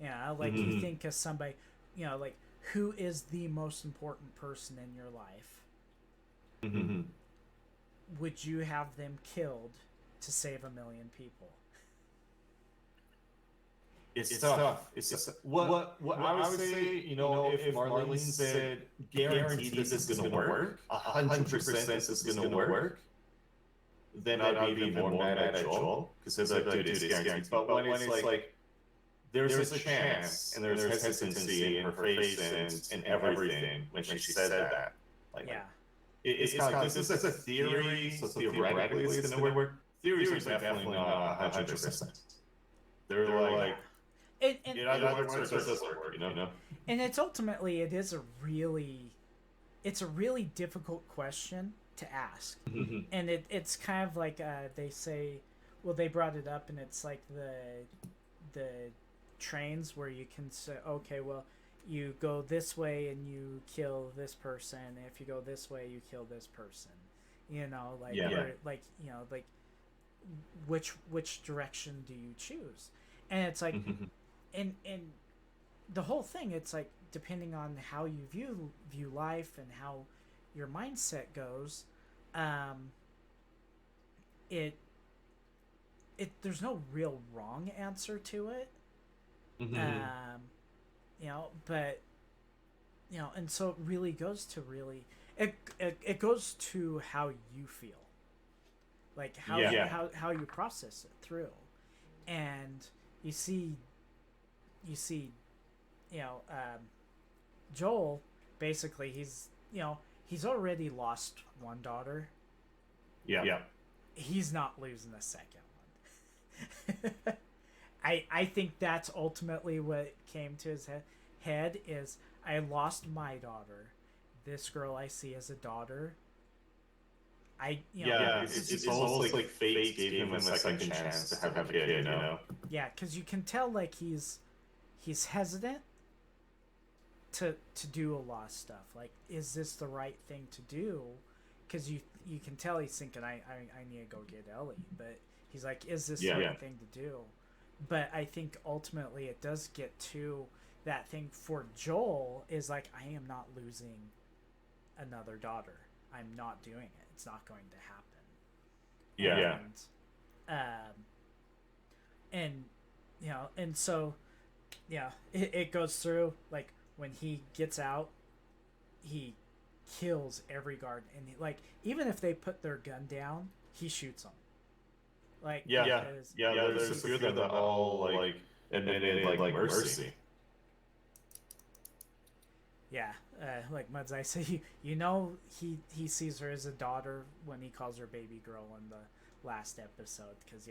A: Like, you think of somebody, like, who is the most important person in your life? Would you have them killed to save 1 million people?
B: It's tough. What I would say, if Marlene said, guaranteed this is going to work, 100% this is going to work, then I'd be even more mad at Joel, because it's like, dude, it's guaranteed. But when it's like, there's a chance, and there's hesitancy in her face and everything when she said that. Like, it's kind of like, this is a theory, so theoretically it's going to work. Theories are definitely not 100%. They're like,
A: and
B: and
A: it's ultimately, it's a really difficult question to ask. And it's kind of like, they say, well, they brought it up, and it's like the trains where you can say, okay, well, you go this way and you kill this person, and if you go this way you kill this person, like which direction do you choose? And it's like, and the whole thing, it's like depending on how you view life and how your mindset goes, um, it there's no real wrong answer to it. Um, but and so it really goes to it goes to how you feel, like how you process it through, and you see Joel, basically he's already lost one daughter.
B: Yeah.
A: He's not losing a second one. I think that's ultimately what came to his head is, I lost my daughter. This girl I see as a daughter.
B: It's almost like fate gave him a second chance to have a kid, you know?
A: Yeah, because you can tell like he's hesitant to do a lot of stuff. Like, is this the right thing to do? Because you can tell he's thinking, I need to go get Ellie, but he's like, is this the right thing to do? But I think ultimately it does get to that thing for Joel, is like, I am not losing another daughter. I'm not doing it. It's not going to happen. And so it goes through, like, when he gets out, he kills every guard, and like, even if they put their gun down, he shoots them. Like,
B: there's a few that all like admitted like mercy.
A: Yeah, like Muds, I say, he sees her as a daughter when he calls her baby girl in the last episode, because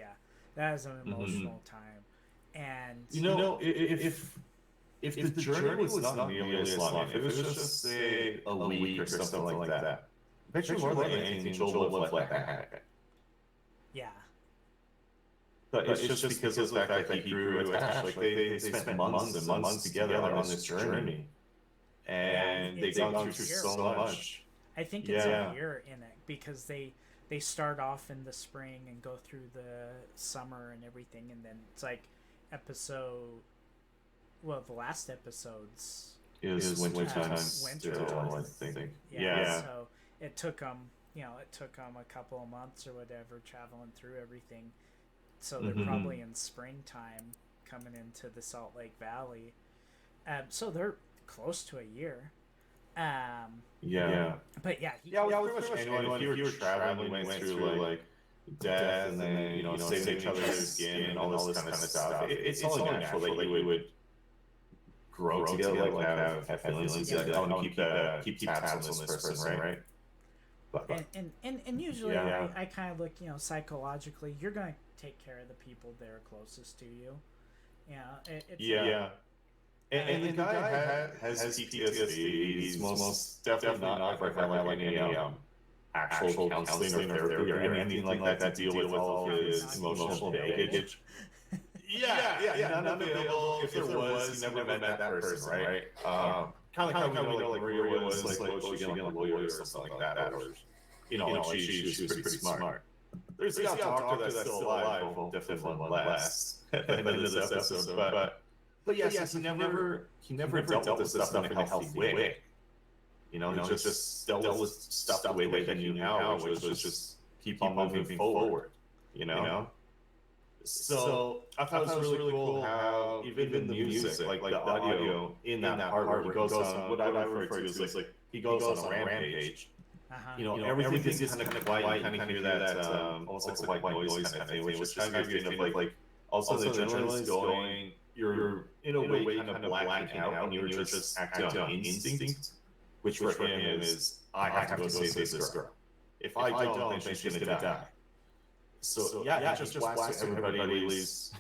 A: that is an emotional time. And
B: if the journey was not nearly as long, if it was just say a week or something like that, I bet you more than anything Joel would have let that happen.
A: Yeah.
B: But it's just because of the fact that he grew attached. Like, they spent months and months together on this journey. And they've gone through so much.
A: I think it's a year in it, because they start off in the spring and go through the summer and everything, and then it's like the last episode's
B: is wintertime still, I think.
A: So it took them a couple of months or whatever, traveling through everything. So they're probably in springtime coming into the Salt Lake Valley. So they're close to a year. But
B: pretty much anyone, if you were traveling, went through like death and then saving each other's skin and all this kind of stuff, it's only natural that you would grow together, like have feelings. Like, I want to keep tabs on this person, right?
A: And usually I kind of look, psychologically, you're going to take care of the people that are closest to you.
B: And the guy has PTSD. He's most definitely not like any actual counseling or therapy or anything like that to deal with all his emotional baggage. None available. If there was, he never met that person, right? Kind of like we know, like Maria was like, she getting a lawyer or something like that, or like she was pretty smart. There's a doctor that's still alive, well, definitely one less at the end of this episode, but yes, he never dealt with this stuff in a healthy way. He just dealt with stuff the way that he knew how, which was just keep on moving forward. So I thought it was really cool how even the music, like the audio in that part where he goes on, what I refer to as like he goes on a rampage. Everything is kind of quiet. You kind of hear that almost like a white noise kind of thing, which kind of gives you like also the adrenaline is going. You're in a way kind of blacking out, and you're just acting on instinct, which for him is, I have to go save this girl. If I don't, then she's gonna die. So it just blacks everybody, leaves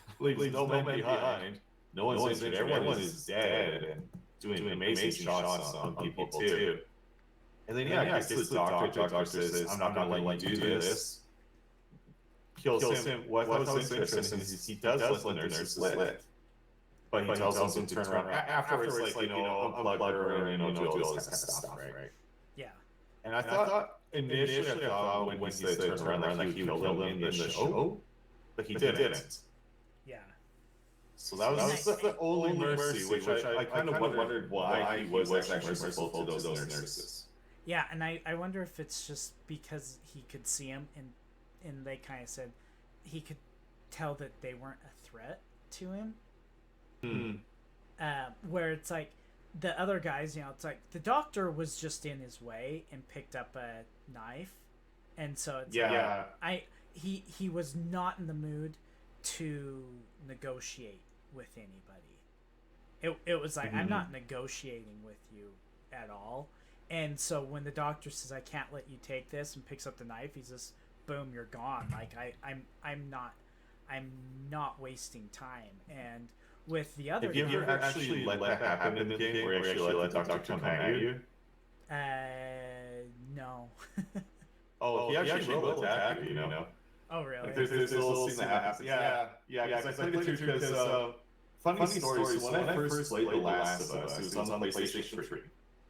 B: no man behind. No one's injured. Everyone is dead and doing amazing shots on people too. And then gets to the doctor. Doctor says, "I'm not gonna let you do this." Kills him. What was interesting is he does let the nurses live. But he tells them to turn around afterwards, like, unplug her and do all this kind of stuff, right?
A: Yeah.
B: And I thought initially when he said turn around, like he would kill them in the show, but he didn't.
A: Yeah.
B: So that was the only mercy, which I kind of wondered why he was actually merciful to those nurses.
A: Yeah, and I wonder if it's just because he could see him, and they kind of said he could tell that they weren't a threat to him. Where it's like the other guys, it's like the doctor was just in his way and picked up a knife, and so it's he was not in the mood to negotiate with anybody. It was like, I'm not negotiating with you at all. And so when the doctor says, I can't let you take this, and picks up the knife, he's just, boom, you're gone. Like I'm not wasting time. And with the other,
B: have you ever actually let that happen in the game, where you actually let the doctor come at you?
A: No.
B: He actually will attack you,
A: Oh, really?
B: Like, there's this little scene that happens. Yeah, because I played it too, because funny story, so when I first played The Last of Us, it was on the PlayStation 3.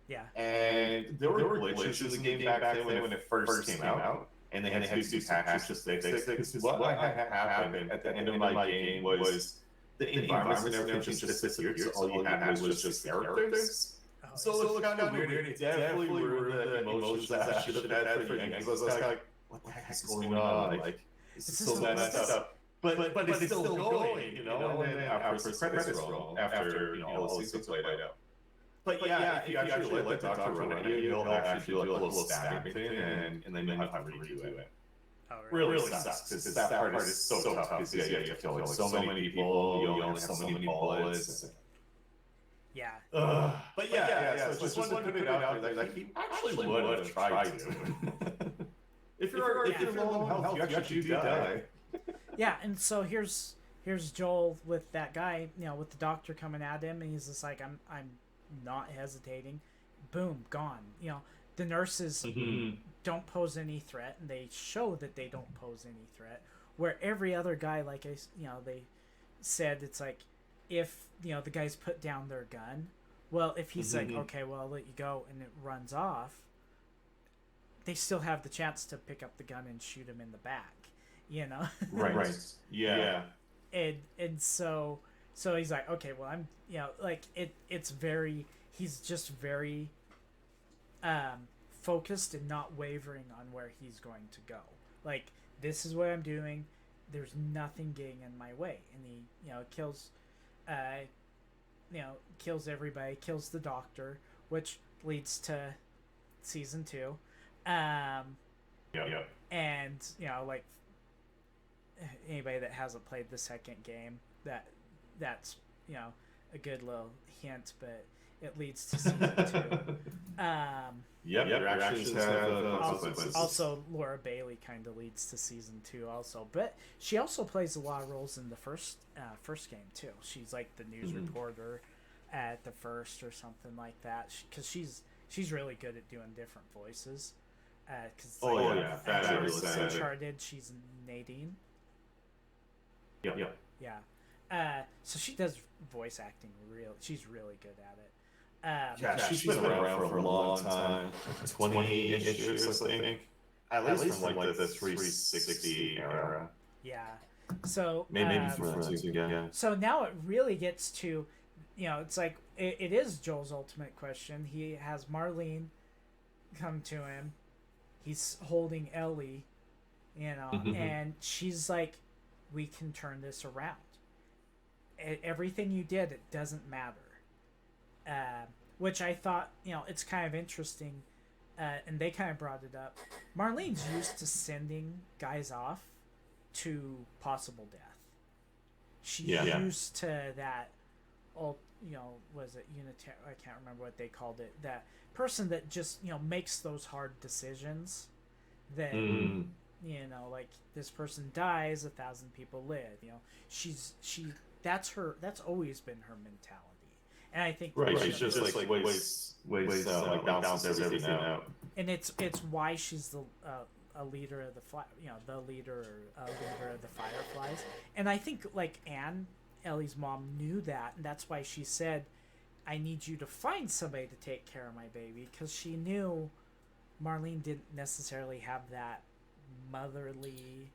A: Yeah.
B: And there were glitches in the game back then when it first came out, and they had to do patches to fix it. Because what had happened at the end of my game was the environments and everything just disappeared, so all you had was just characters. So it was kind of weird. It definitely were the emotions that I should have had for you, because I was kind of like, what the heck is going on? Like, this is so messed up. But it's still going, and then after the credits roll, after all the seasons played out. But if you actually let the doctor run at you, you'll actually do like a little stabbing thing, and then you'll have to redo it.
A: Oh,
B: really sucks, because that part is so tough, because you have to kill like so many people, you only have so many bullets.
A: Yeah.
B: But so just wanted to put it out there, like, he actually would have tried to. If you're low on health, you actually do die.
A: Yeah, and so here's Joel with that guy, with the doctor coming at him, and he's just like, I'm not hesitating. Boom, gone. The nurses don't pose any threat, and they show that they don't pose any threat. Where every other guy, like they said, it's like, if the guys put down their gun, well, if he's like, okay, well, I'll let you go, and it runs off, they still have the chance to pick up the gun and shoot him in the back,
B: Right. Yeah.
A: And so he's like, okay, well, I'm, like it's very, he's just very focused and not wavering on where he's going to go. Like, this is what I'm doing. There's nothing getting in my way. And he, kills everybody, kills the doctor, which leads to season 2. And like, anybody that hasn't played the second game, that's a good little hint, but it leads to season 2.
B: Your actions have consequences.
A: Also, Laura Bailey kind of leads to season 2 also, but she also plays a lot of roles in the first game too. She's like the news reporter at the first or something like that, because she's really good at doing different voices.
B: Fabulous.
A: Uncharted, she's Nadine. Yeah. So she does voice acting she's really good at it.
B: She's been around for a long time, 20-ish years, I think. At least from like the 360 era.
A: Yeah. So
B: maybe from that too. Yeah.
A: So now it really gets to, it's like it is Joel's ultimate question. He has Marlene come to him. He's holding Ellie, and she's like, we can turn this around. Everything you did, it doesn't matter. Which I thought, it's kind of interesting, and they kind of brought it up. Marlene's used to sending guys off to possible death. She's used to that old, was it unitary? I can't remember what they called it. That person that just, makes those hard decisions that, like, this person dies, 1,000 people live. That's always been her mentality. And I think
B: she's just like weighs balances everything out.
A: And it's why she's a leader of the leader of the Fireflies. And I think like Anne, Ellie's mom, knew that, and that's why she said, I need you to find somebody to take care of my baby, because she knew Marlene didn't necessarily have that motherly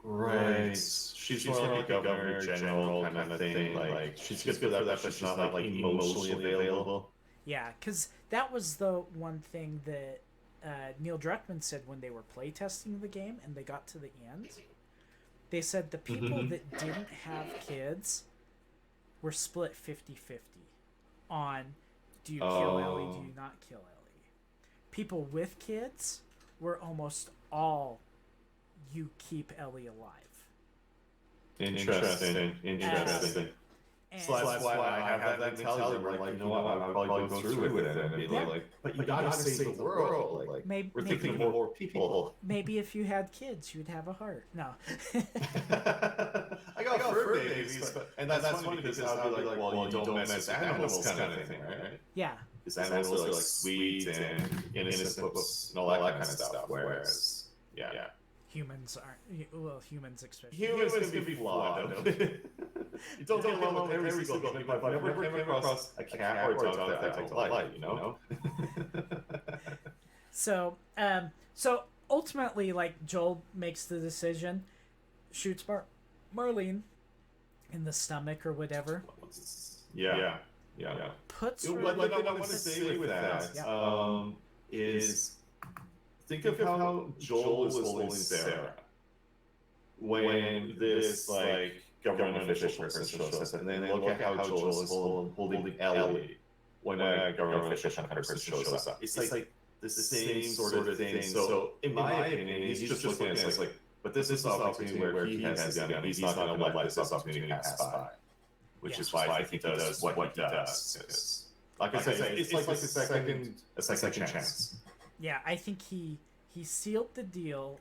B: Right. She's more like a governor general kind of thing. Like she's good for that, but she's not like emotionally available.
A: Yeah, because that was the one thing that Neil Druckmann said when they were playtesting the game and they got to the end. They said the people that didn't have kids were split 50-50 on do you kill Ellie, do you not kill Ellie. People with kids were almost all you keep Ellie alive.
B: Interesting. So that's why I have that mentality where, like, you know what, I'll probably go through with it and be like, but you gotta save the world. Like, we're thinking of more people.
A: Maybe if you had kids, you'd have a heart. No.
B: I got fur babies, and that's funny because I'll be like, well, you don't mess with animals kind of thing, right?
A: Yeah.
B: Because animals are like sweet and innocent and all that kind of stuff, whereas, yeah.
A: Humans aren't. Well, humans especially.
B: Humans can be flawed. You don't get along with every single human, but I've never came across a cat or a dog that I don't like, you know?
A: So ultimately, like, Joel makes the decision, shoots Marlene in the stomach or whatever.
B: Yeah.
A: Puts her...
B: What I want to say with that is think of how Joel was holding Sarah when this like government official person shows up, and then look at how Joel is holding Ellie when a government official person shows up. It's like the same sort of thing. So in my opinion, he's just looking at it like, but this is an opportunity where he has the gun, and he's not going to let this opportunity pass by. Which is why I think he does what he does. Like I said, it's like a second chance.
A: Yeah, I think he sealed the deal,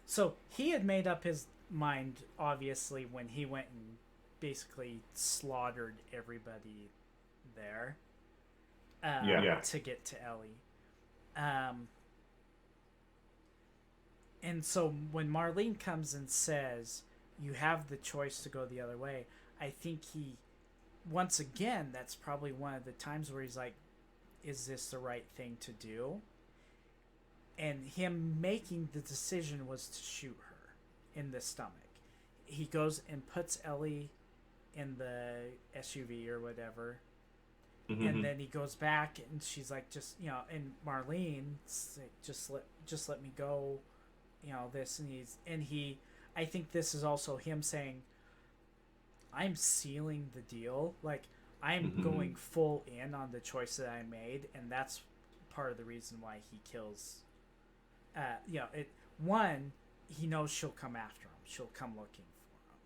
A: so he had made up his mind, obviously, when he went and basically slaughtered everybody there to get to Ellie. And so when Marlene comes and says, you have the choice to go the other way, I think once again, that's probably one of the times where he's like, is this the right thing to do? And him making the decision was to shoot her in the stomach. He goes and puts Ellie in the SUV or whatever. And then he goes back and she's like, just, and Marlene's like, just let me go, this. And I think this is also him saying, I'm sealing the deal. Like, I'm going full in on the choice that I made, and that's part of the reason why he kills. He knows she'll come after him. She'll come looking for him.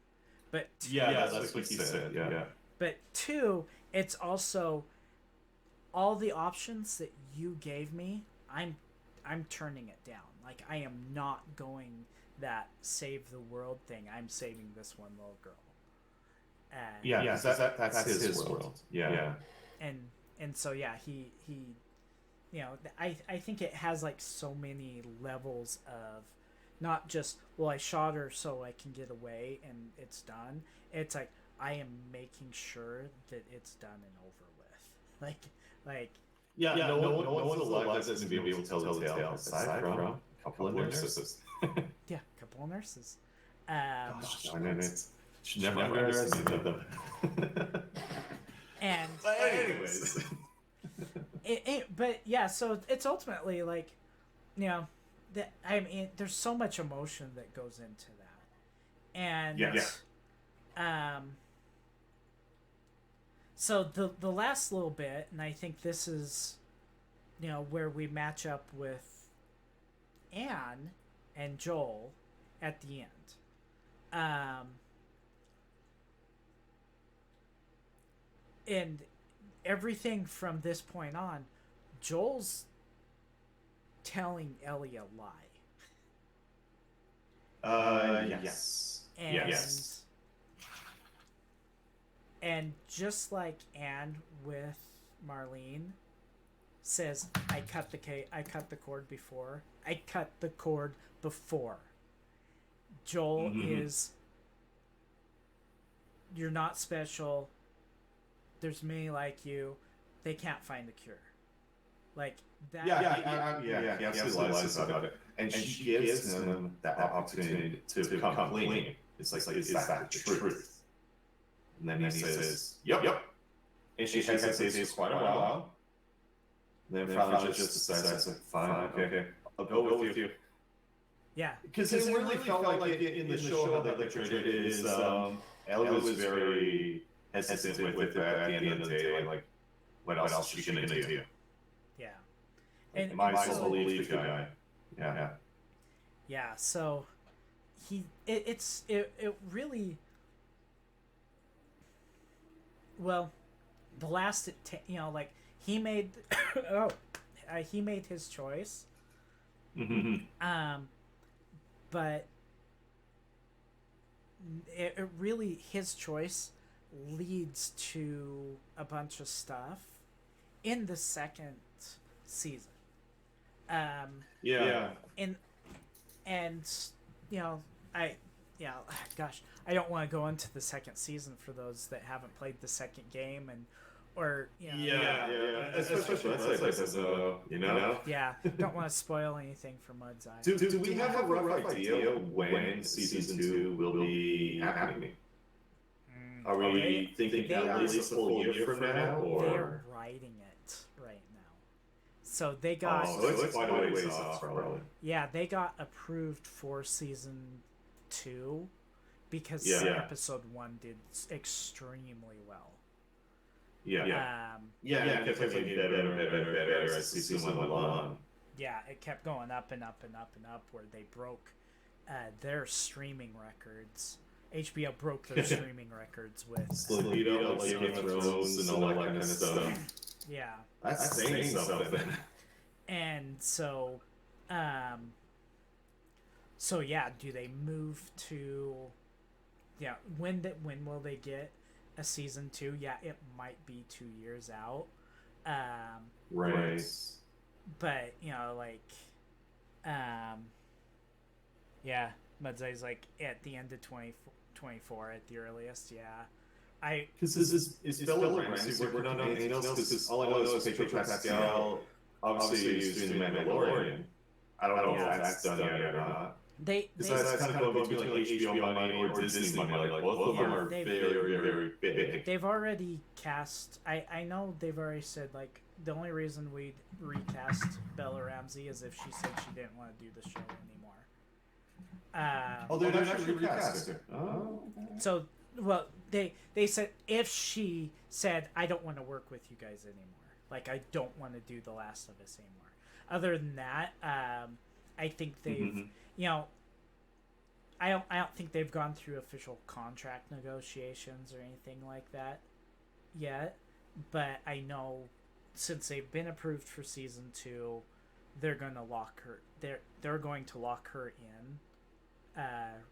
A: But
B: that's what he said. Yeah.
A: But two, it's also all the options that you gave me. I'm turning it down. Like, I am not going that save the world thing. I'm saving this one little girl.
B: That's his world. Yeah.
A: And so he I think it has like so many levels of not just, well, I shot her so I can get away and it's done. It's like, I am making sure that it's done and over with. Like
B: no one alive that's going to be able to tell the tale aside from a couple of nurses.
A: Yeah, a couple of nurses.
B: Gosh, should never underestimate them.
A: And
B: but anyways,
A: but yeah, so it's ultimately like, there's so much emotion that goes into that, and so the last little bit, and I think this is, where we match up with Anne and Joel at the end. And everything from this point on, Joel's telling Ellie a lie.
B: Yes.
A: Yes. And just like Anne with Marlene says, I cut the cord before. Joel is, you're not special. There's many like you. They can't find the cure. Like that.
B: He absolutely lies about it, and she gives him that opportunity to come clean. It's like, is that the truth? And then he says, "Yep." And she hesitates for quite a while. Then finally just decides, like, fine, okay, I'll go with you.
A: Yeah,
B: Because it really felt like in the show how they portrayed it is Ellie was very hesitant with it at the end of the day. Like, what else is she gonna do?
A: yeah.
B: And might as well believe the guy. Yeah.
A: Yeah. So it really, well, the last like he made he made his choice.
B: Mm-hmm.
A: But it really, his choice leads to a bunch of stuff in the second season.
B: Yeah.
A: And gosh, I don't want to go into the second season for those that haven't played the second game
B: especially that's
A: yeah, don't want to spoil anything for Mud's Eye.
B: Do we have a rough idea when season 2 will be happening? Are we thinking at least a full year from now, or
A: they're writing it right now? So they got
B: so it's quite a ways off, probably.
A: Yeah, they got approved for season 2 because episode 1 did extremely well.
B: It kept getting better as season went on.
A: Yeah, it kept going up and up and up and up, where they broke their streaming records. HBO broke their streaming records with
B: Slopedo, like Game of Thrones, and all that kind of stuff.
A: Yeah,
B: that's saying something.
A: And so, do they move to? Yeah, when will they get a season 2? Yeah, it might be 2 years out.
B: Right.
A: But Mudzai's like at the end of 2024 at the earliest. Yeah,
B: because this is Bella Ramsey working on anything else? Because all I know is Pedro Pascal obviously is doing the Mandalorian. I don't know if that's done yet or not. That's kind of going between like HBO money or Disney money. Like both of them are very, very big.
A: They've already cast. I know they've already said, like, the only reason we'd recast Bella Ramsey is if she said she didn't want to do the show anymore.
B: They're actually recasting. Oh.
A: So, well, they said if she said, I don't want to work with you guys anymore, like, I don't want to do The Last of Us anymore. Other than that, I think they've I don't think they've gone through official contract negotiations or anything like that yet, but I know since they've been approved for season 2, they're going to lock her. They're going to lock her in,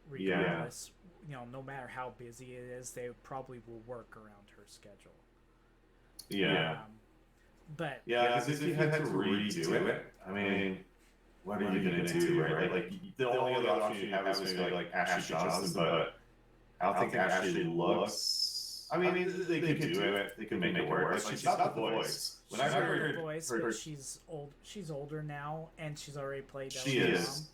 A: regardless. No matter how busy it is, they probably will work around her schedule. But
B: because if you had to redo it, I mean, what are you gonna do, right? Like the only other option you have is maybe like Ashley Johnson, but I don't think Ashley looks. I mean, they could do it. They could make it work. Like, she's not the voice.
A: When I heard the voice, but she's old. She's older now, and she's already played.
B: She is.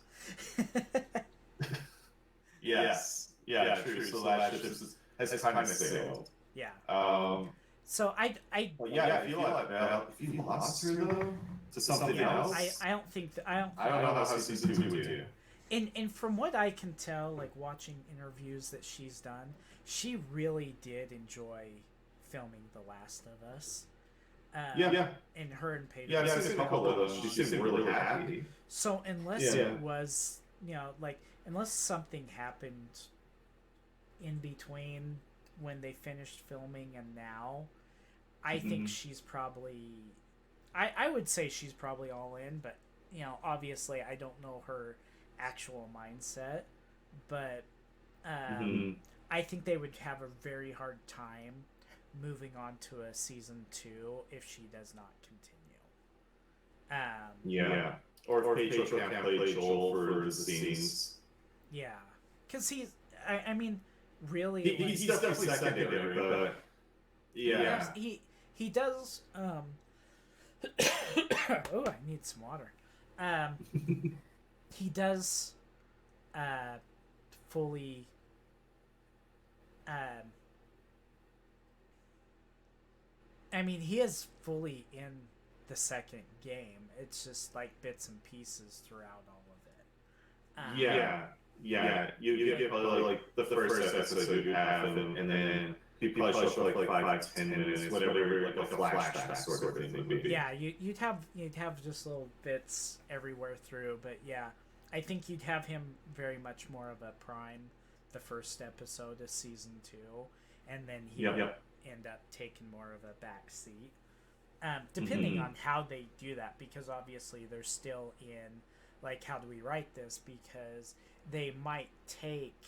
B: Yes. Yeah. True. So that ship has kind of sailed.
A: Yeah.
B: So I if you lost her though to something else,
A: I don't think I don't
B: know how season 2 would do.
A: And from what I can tell, like watching interviews that she's done, she really did enjoy filming The Last of Us. And her and Pedro.
B: Yeah, I've seen a couple of those. She seemed really happy.
A: So unless it was, unless something happened in between when they finished filming and now, I think she's probably, I would say she's probably all in, but obviously I don't know her actual mindset, but I think they would have a very hard time moving on to a season 2 if she does not continue.
B: Or if Pedro can't play Joel for the scenes.
A: Yeah, because he's, I mean, really,
B: he's definitely secondary, but
A: he does Oh, I need some water. He does fully I mean, he is fully in the second game. It's just like bits and pieces throughout all of it.
B: Yeah. You get probably like the first episode you have him, and then he probably show up for like 5 to 10 minutes, whatever, like a flashback sort of thing would be.
A: Yeah, you'd have just little bits everywhere through, but yeah, I think you'd have him very much more of a prime the first episode of season 2, and then he would end up taking more of a back seat. Depending on how they do that, because obviously they're still in like, how do we write this, because they might take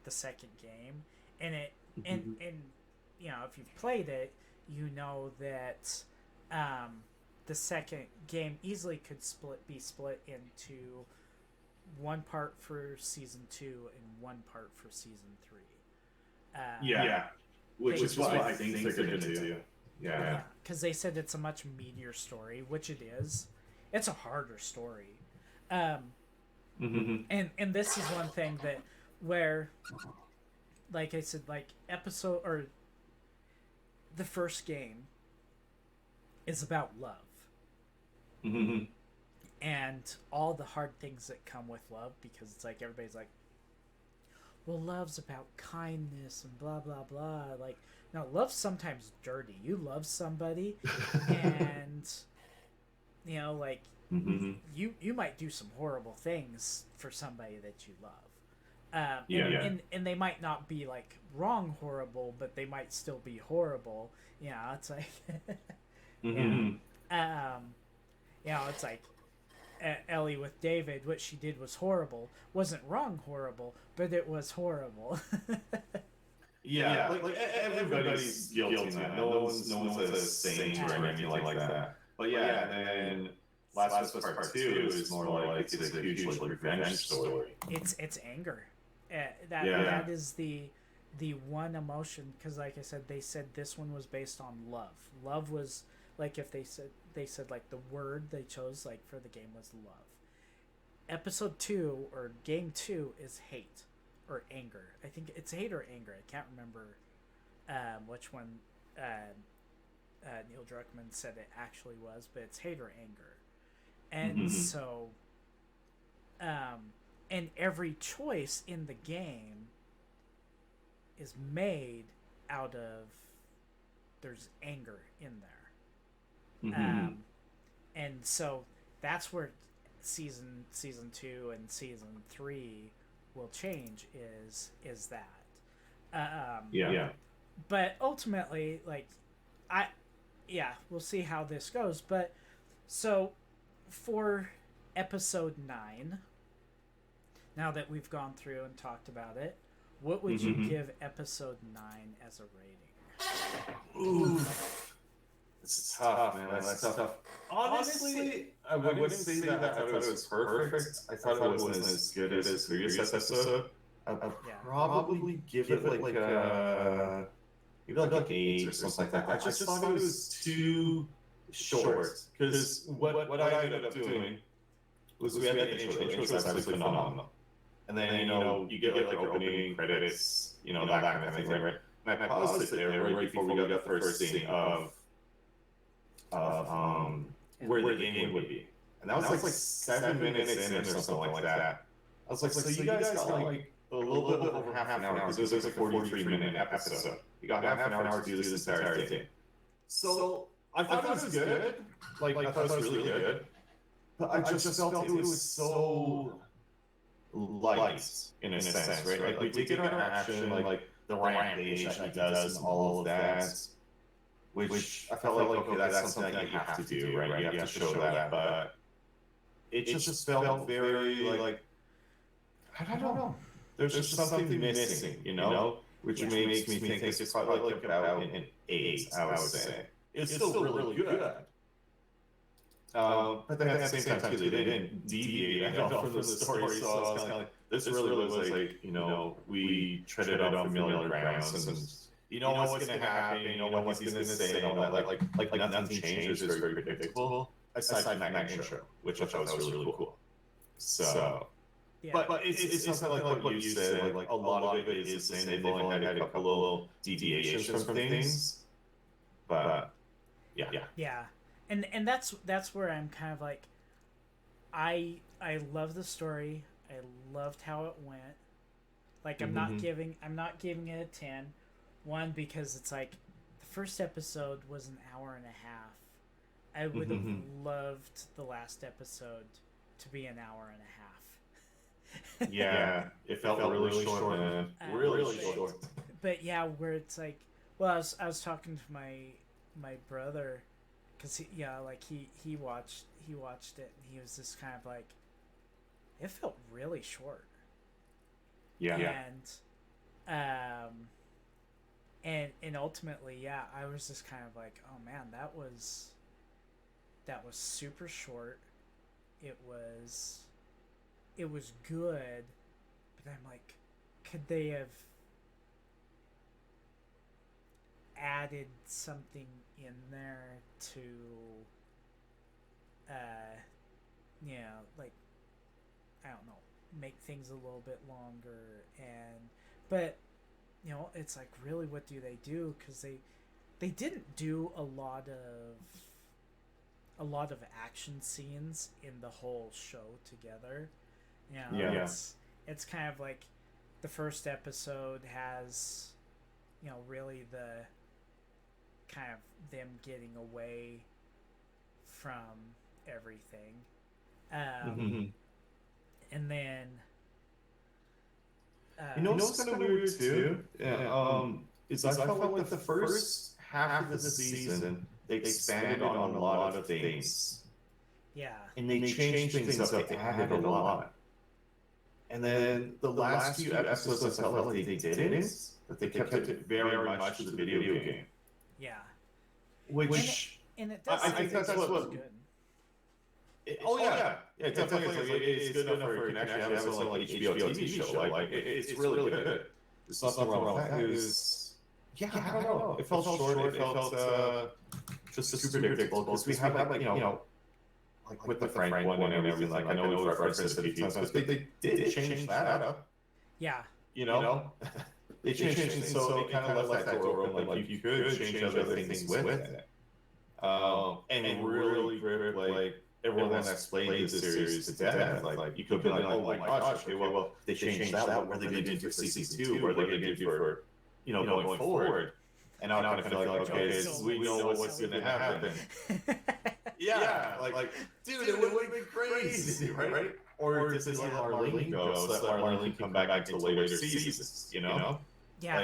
A: the second game and it and you know, if you've played it, you know that the second game easily could be split into one part for season 2 and one part for season 3.
B: Which is what I think they're gonna do. Yeah,
A: because they said it's a much meatier story, which it is. It's a harder story. And this is one thing that where, like I said, like episode or the first game is about love. And all the hard things that come with love, because it's like everybody's like, well, love's about kindness and blah blah blah. Like, no, love's sometimes dirty. You love somebody and you know, like, you might do some horrible things for somebody that you love. And they might not be like wrong horrible, but they might still be horrible. You know, it's like you know, it's like Ellie with David, what she did was horrible. Wasn't wrong horrible, but it was horrible.
B: like everybody's guilty of that. No one's a saint or anything like that. But yeah, and then Last of Us Part 2 is more like it's a huge like revenge story.
A: It's anger. That is the one emotion, because like I said, they said this one was based on love. Love was like, if they said like the word they chose like for the game was love. Episode 2 or game 2 is hate or anger. I think it's hate or anger. I can't remember which one Neil Druckmann said it actually was, but it's hate or anger. And so and every choice in the game is made out of, there's anger in there. And so that's where season 2 and season 3 will change, is that but ultimately, like, we'll see how this goes. But so for episode 9, now that we've gone through and talked about it, what would you give episode 9 as a rating?
B: Ooh, it's tough, man. That's tough. Honestly, I wouldn't say that I thought it was perfect. I thought it wasn't as good as the previous episode. I'd probably give it like a maybe like an 8 or something like that. I just thought it was too short. Because what I ended up doing was we had the intro. The intro was absolutely phenomenal. And then, you know, you get like opening credits, you know, that kind of thing, right? And I paused it there right before we got the first scene of where the game would be. And that was like 7 minutes in or something like that. I was like, so you guys got like a little bit over half an hour, because it was like a 43-minute episode. You got half an hour to do this entire thing. So I thought it was good. Like, I thought it was really good. But I just felt it was so light, in a sense, right? Like, we did get our action, like the rampage that he does and all of that, which I felt like, okay, that's something that you have to do, right? You have to show that, but it just felt very, like, I don't know. There's just something missing, you know? Which makes me think it's probably like about an 8, I would say. It's still really good. But then at the same time, too, they didn't deviate at all from the story, so I was kind of like, this really was like, you know, we treaded on familiar grounds, and you know what's going to happen, you know what he's going to say, and all that. Like nothing changes, it's very predictable. aside from that intro, which I thought was really cool. So,
A: Yeah.
B: but it's something like what you said. Like a lot of it is the same. They've only had a couple little deviations from things, but yeah.
A: Yeah. And that's where I'm kind of like, I love the story. I loved how it went. Like I'm not giving it a 10. One, because it's like the first episode was an hour and a half. I would have loved the last episode to be an hour and a half.
B: Yeah, it felt really short, man. Really short.
A: But yeah, where it's like, well, I was talking to my brother, because he watched it, and he was just kind of like, it felt really short.
B: Yeah.
A: And ultimately, yeah, I was just kind of like, oh man, that was super short. It was good, but I'm like, could they have added something in there to like, I don't know, make things a little bit longer? But it's like, really, what do they do? Because they didn't do a lot of action scenes in the whole show together. It's kind of like the first episode has really the kind of them getting away from everything, and then
B: what's kind of weird too? Is I felt like the first half of the season they expanded on a lot of things.
A: Yeah.
B: And they changed things up. They added a lot. And then the last few episodes, I felt like they didn't. That they kept it very much to the video game.
A: Yeah.
B: Which
A: and it does.
B: I think that's what.
A: Good.
B: Yeah, definitely. It's good enough for you can actually have a like HBO TV show. Like it's really good. There's nothing wrong with that. Yeah, I don't know. It felt short. It felt just super predictable because we have like like with the Frank one and everything. Like I know we've referenced it a few times, but they did change that up.
A: Yeah.
B: They changed things so it kind of left that door open. Like you could change other things with it. And really, like everyone that's played this series to death, like you could be like, oh my gosh, okay, well they changed that. What are they going to do for season 2? What are they going to do for going forward? And now I kind of feel like, okay, we know what's going to happen. Yeah, like dude, it would have been crazy, right? Or just let Marlene go, so that Marlene can come back to later seasons,
A: Yeah.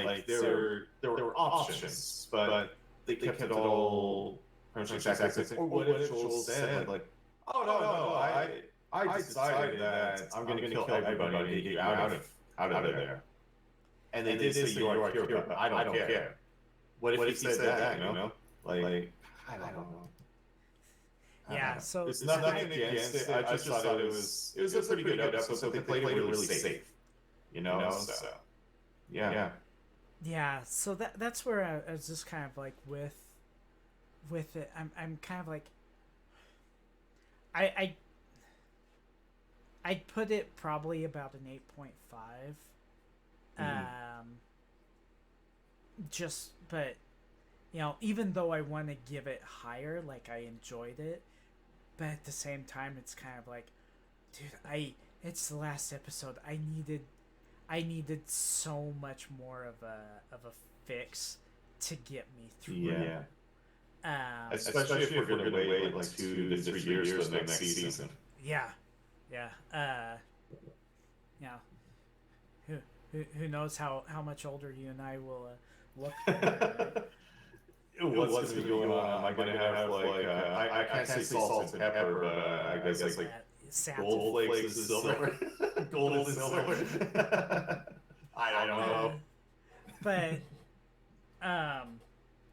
B: Like there were options, but they kept it all exactly. Or what if Joel said, like, oh no, I decided that I'm going to kill everybody and get you out of there. And they did say you are here, but I don't care. What if he said that? Like I don't know.
A: Yeah, so
B: it's nothing against it. I just thought it was a pretty good episode. They played it really safe, So yeah.
A: Yeah, so that's where I was just kind of like with it. I'm kind of like, I'd put it probably about an 8.5. But even though I want to give it higher, like I enjoyed it, but at the same time it's kind of like, dude, it's the last episode. I needed so much more of a fix to get me through.
B: Yeah. Especially if we're going to wait like 2 to 3 years for the next season.
A: Yeah. Who knows how much older you and I will look.
B: What's going to be going on? Am I going to have like I can't say salt and pepper, but I guess like gold flakes and silver. Gold and silver. I don't know.
A: But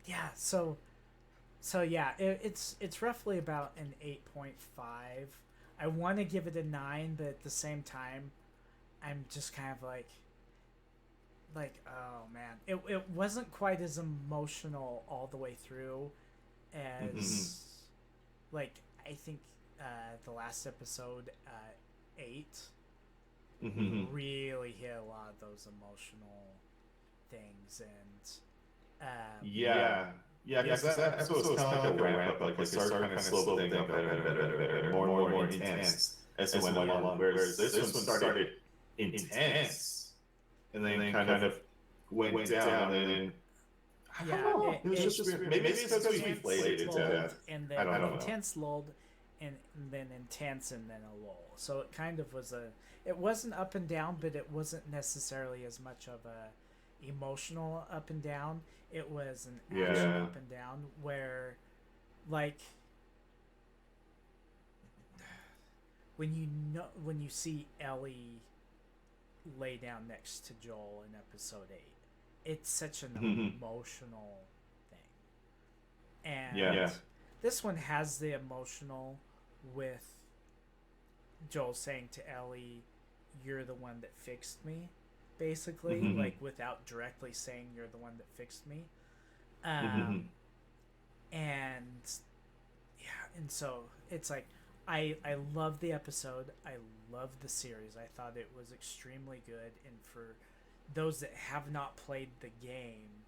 A: yeah, so yeah, it's roughly about an 8.5. I want to give it a 9, but at the same time, I'm just kind of like, oh man, it wasn't quite as emotional all the way through as like I think the last episode, 8,
B: Mm-hmm.
A: really hit a lot of those emotional things, and
B: because that episode was kind of like a ramp up, like it started kind of slow thing up better and better and better, more and more intense as it went along. Whereas this one started intense and then kind of went down, and then I don't know. It was just weird. Maybe it's because we inflated it to death.
A: and
B: I
A: then
B: don't know.
A: intense lulled, and then intense, and then a lull. So it kind of was it wasn't up and down, but it wasn't necessarily as much of a emotional up and down. It was an action up and down where, like, when you see Ellie lay down next to Joel in episode 8, it's such an emotional thing, and this one has the emotional with Joel saying to Ellie, "You're the one that fixed me," basically, like without directly saying "you're the one that fixed me," and and so it's like I love the episode. I love the series. I thought it was extremely good, and for those that have not played the game,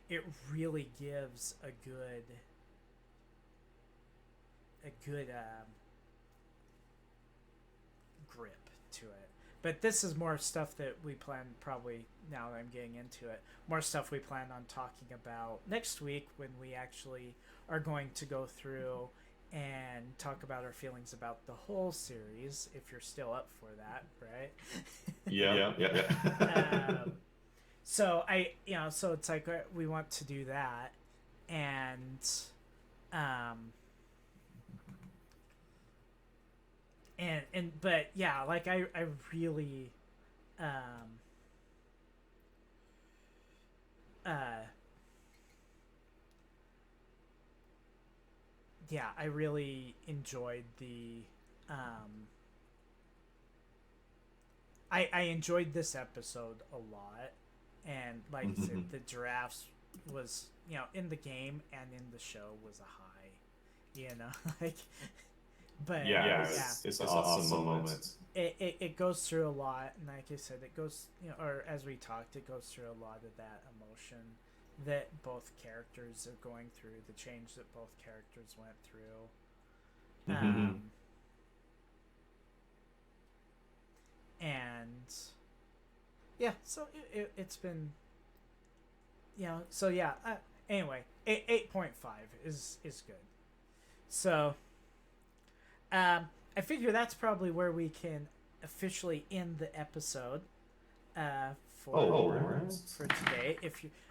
A: it really gives a good grip to it. But this is more stuff that we plan, probably now that I'm getting into it, more stuff we plan on talking about next week, when we actually are going to go through and talk about our feelings about the whole series, if you're still up for that, right? So so it's like we want to do that, and but yeah, like I really I really enjoyed the I enjoyed this episode a lot, and like I said, the giraffes was, in the game and in the show was a high, like, but
B: it's an awesome moment.
A: It goes through a lot, and like I said, it goes, or as we talked, it goes through a lot of that emotion that both characters are going through, the change that both characters went through. And so it's been, anyway, 8.5 is good. So I figure that's probably where we can officially end the episode for today. If you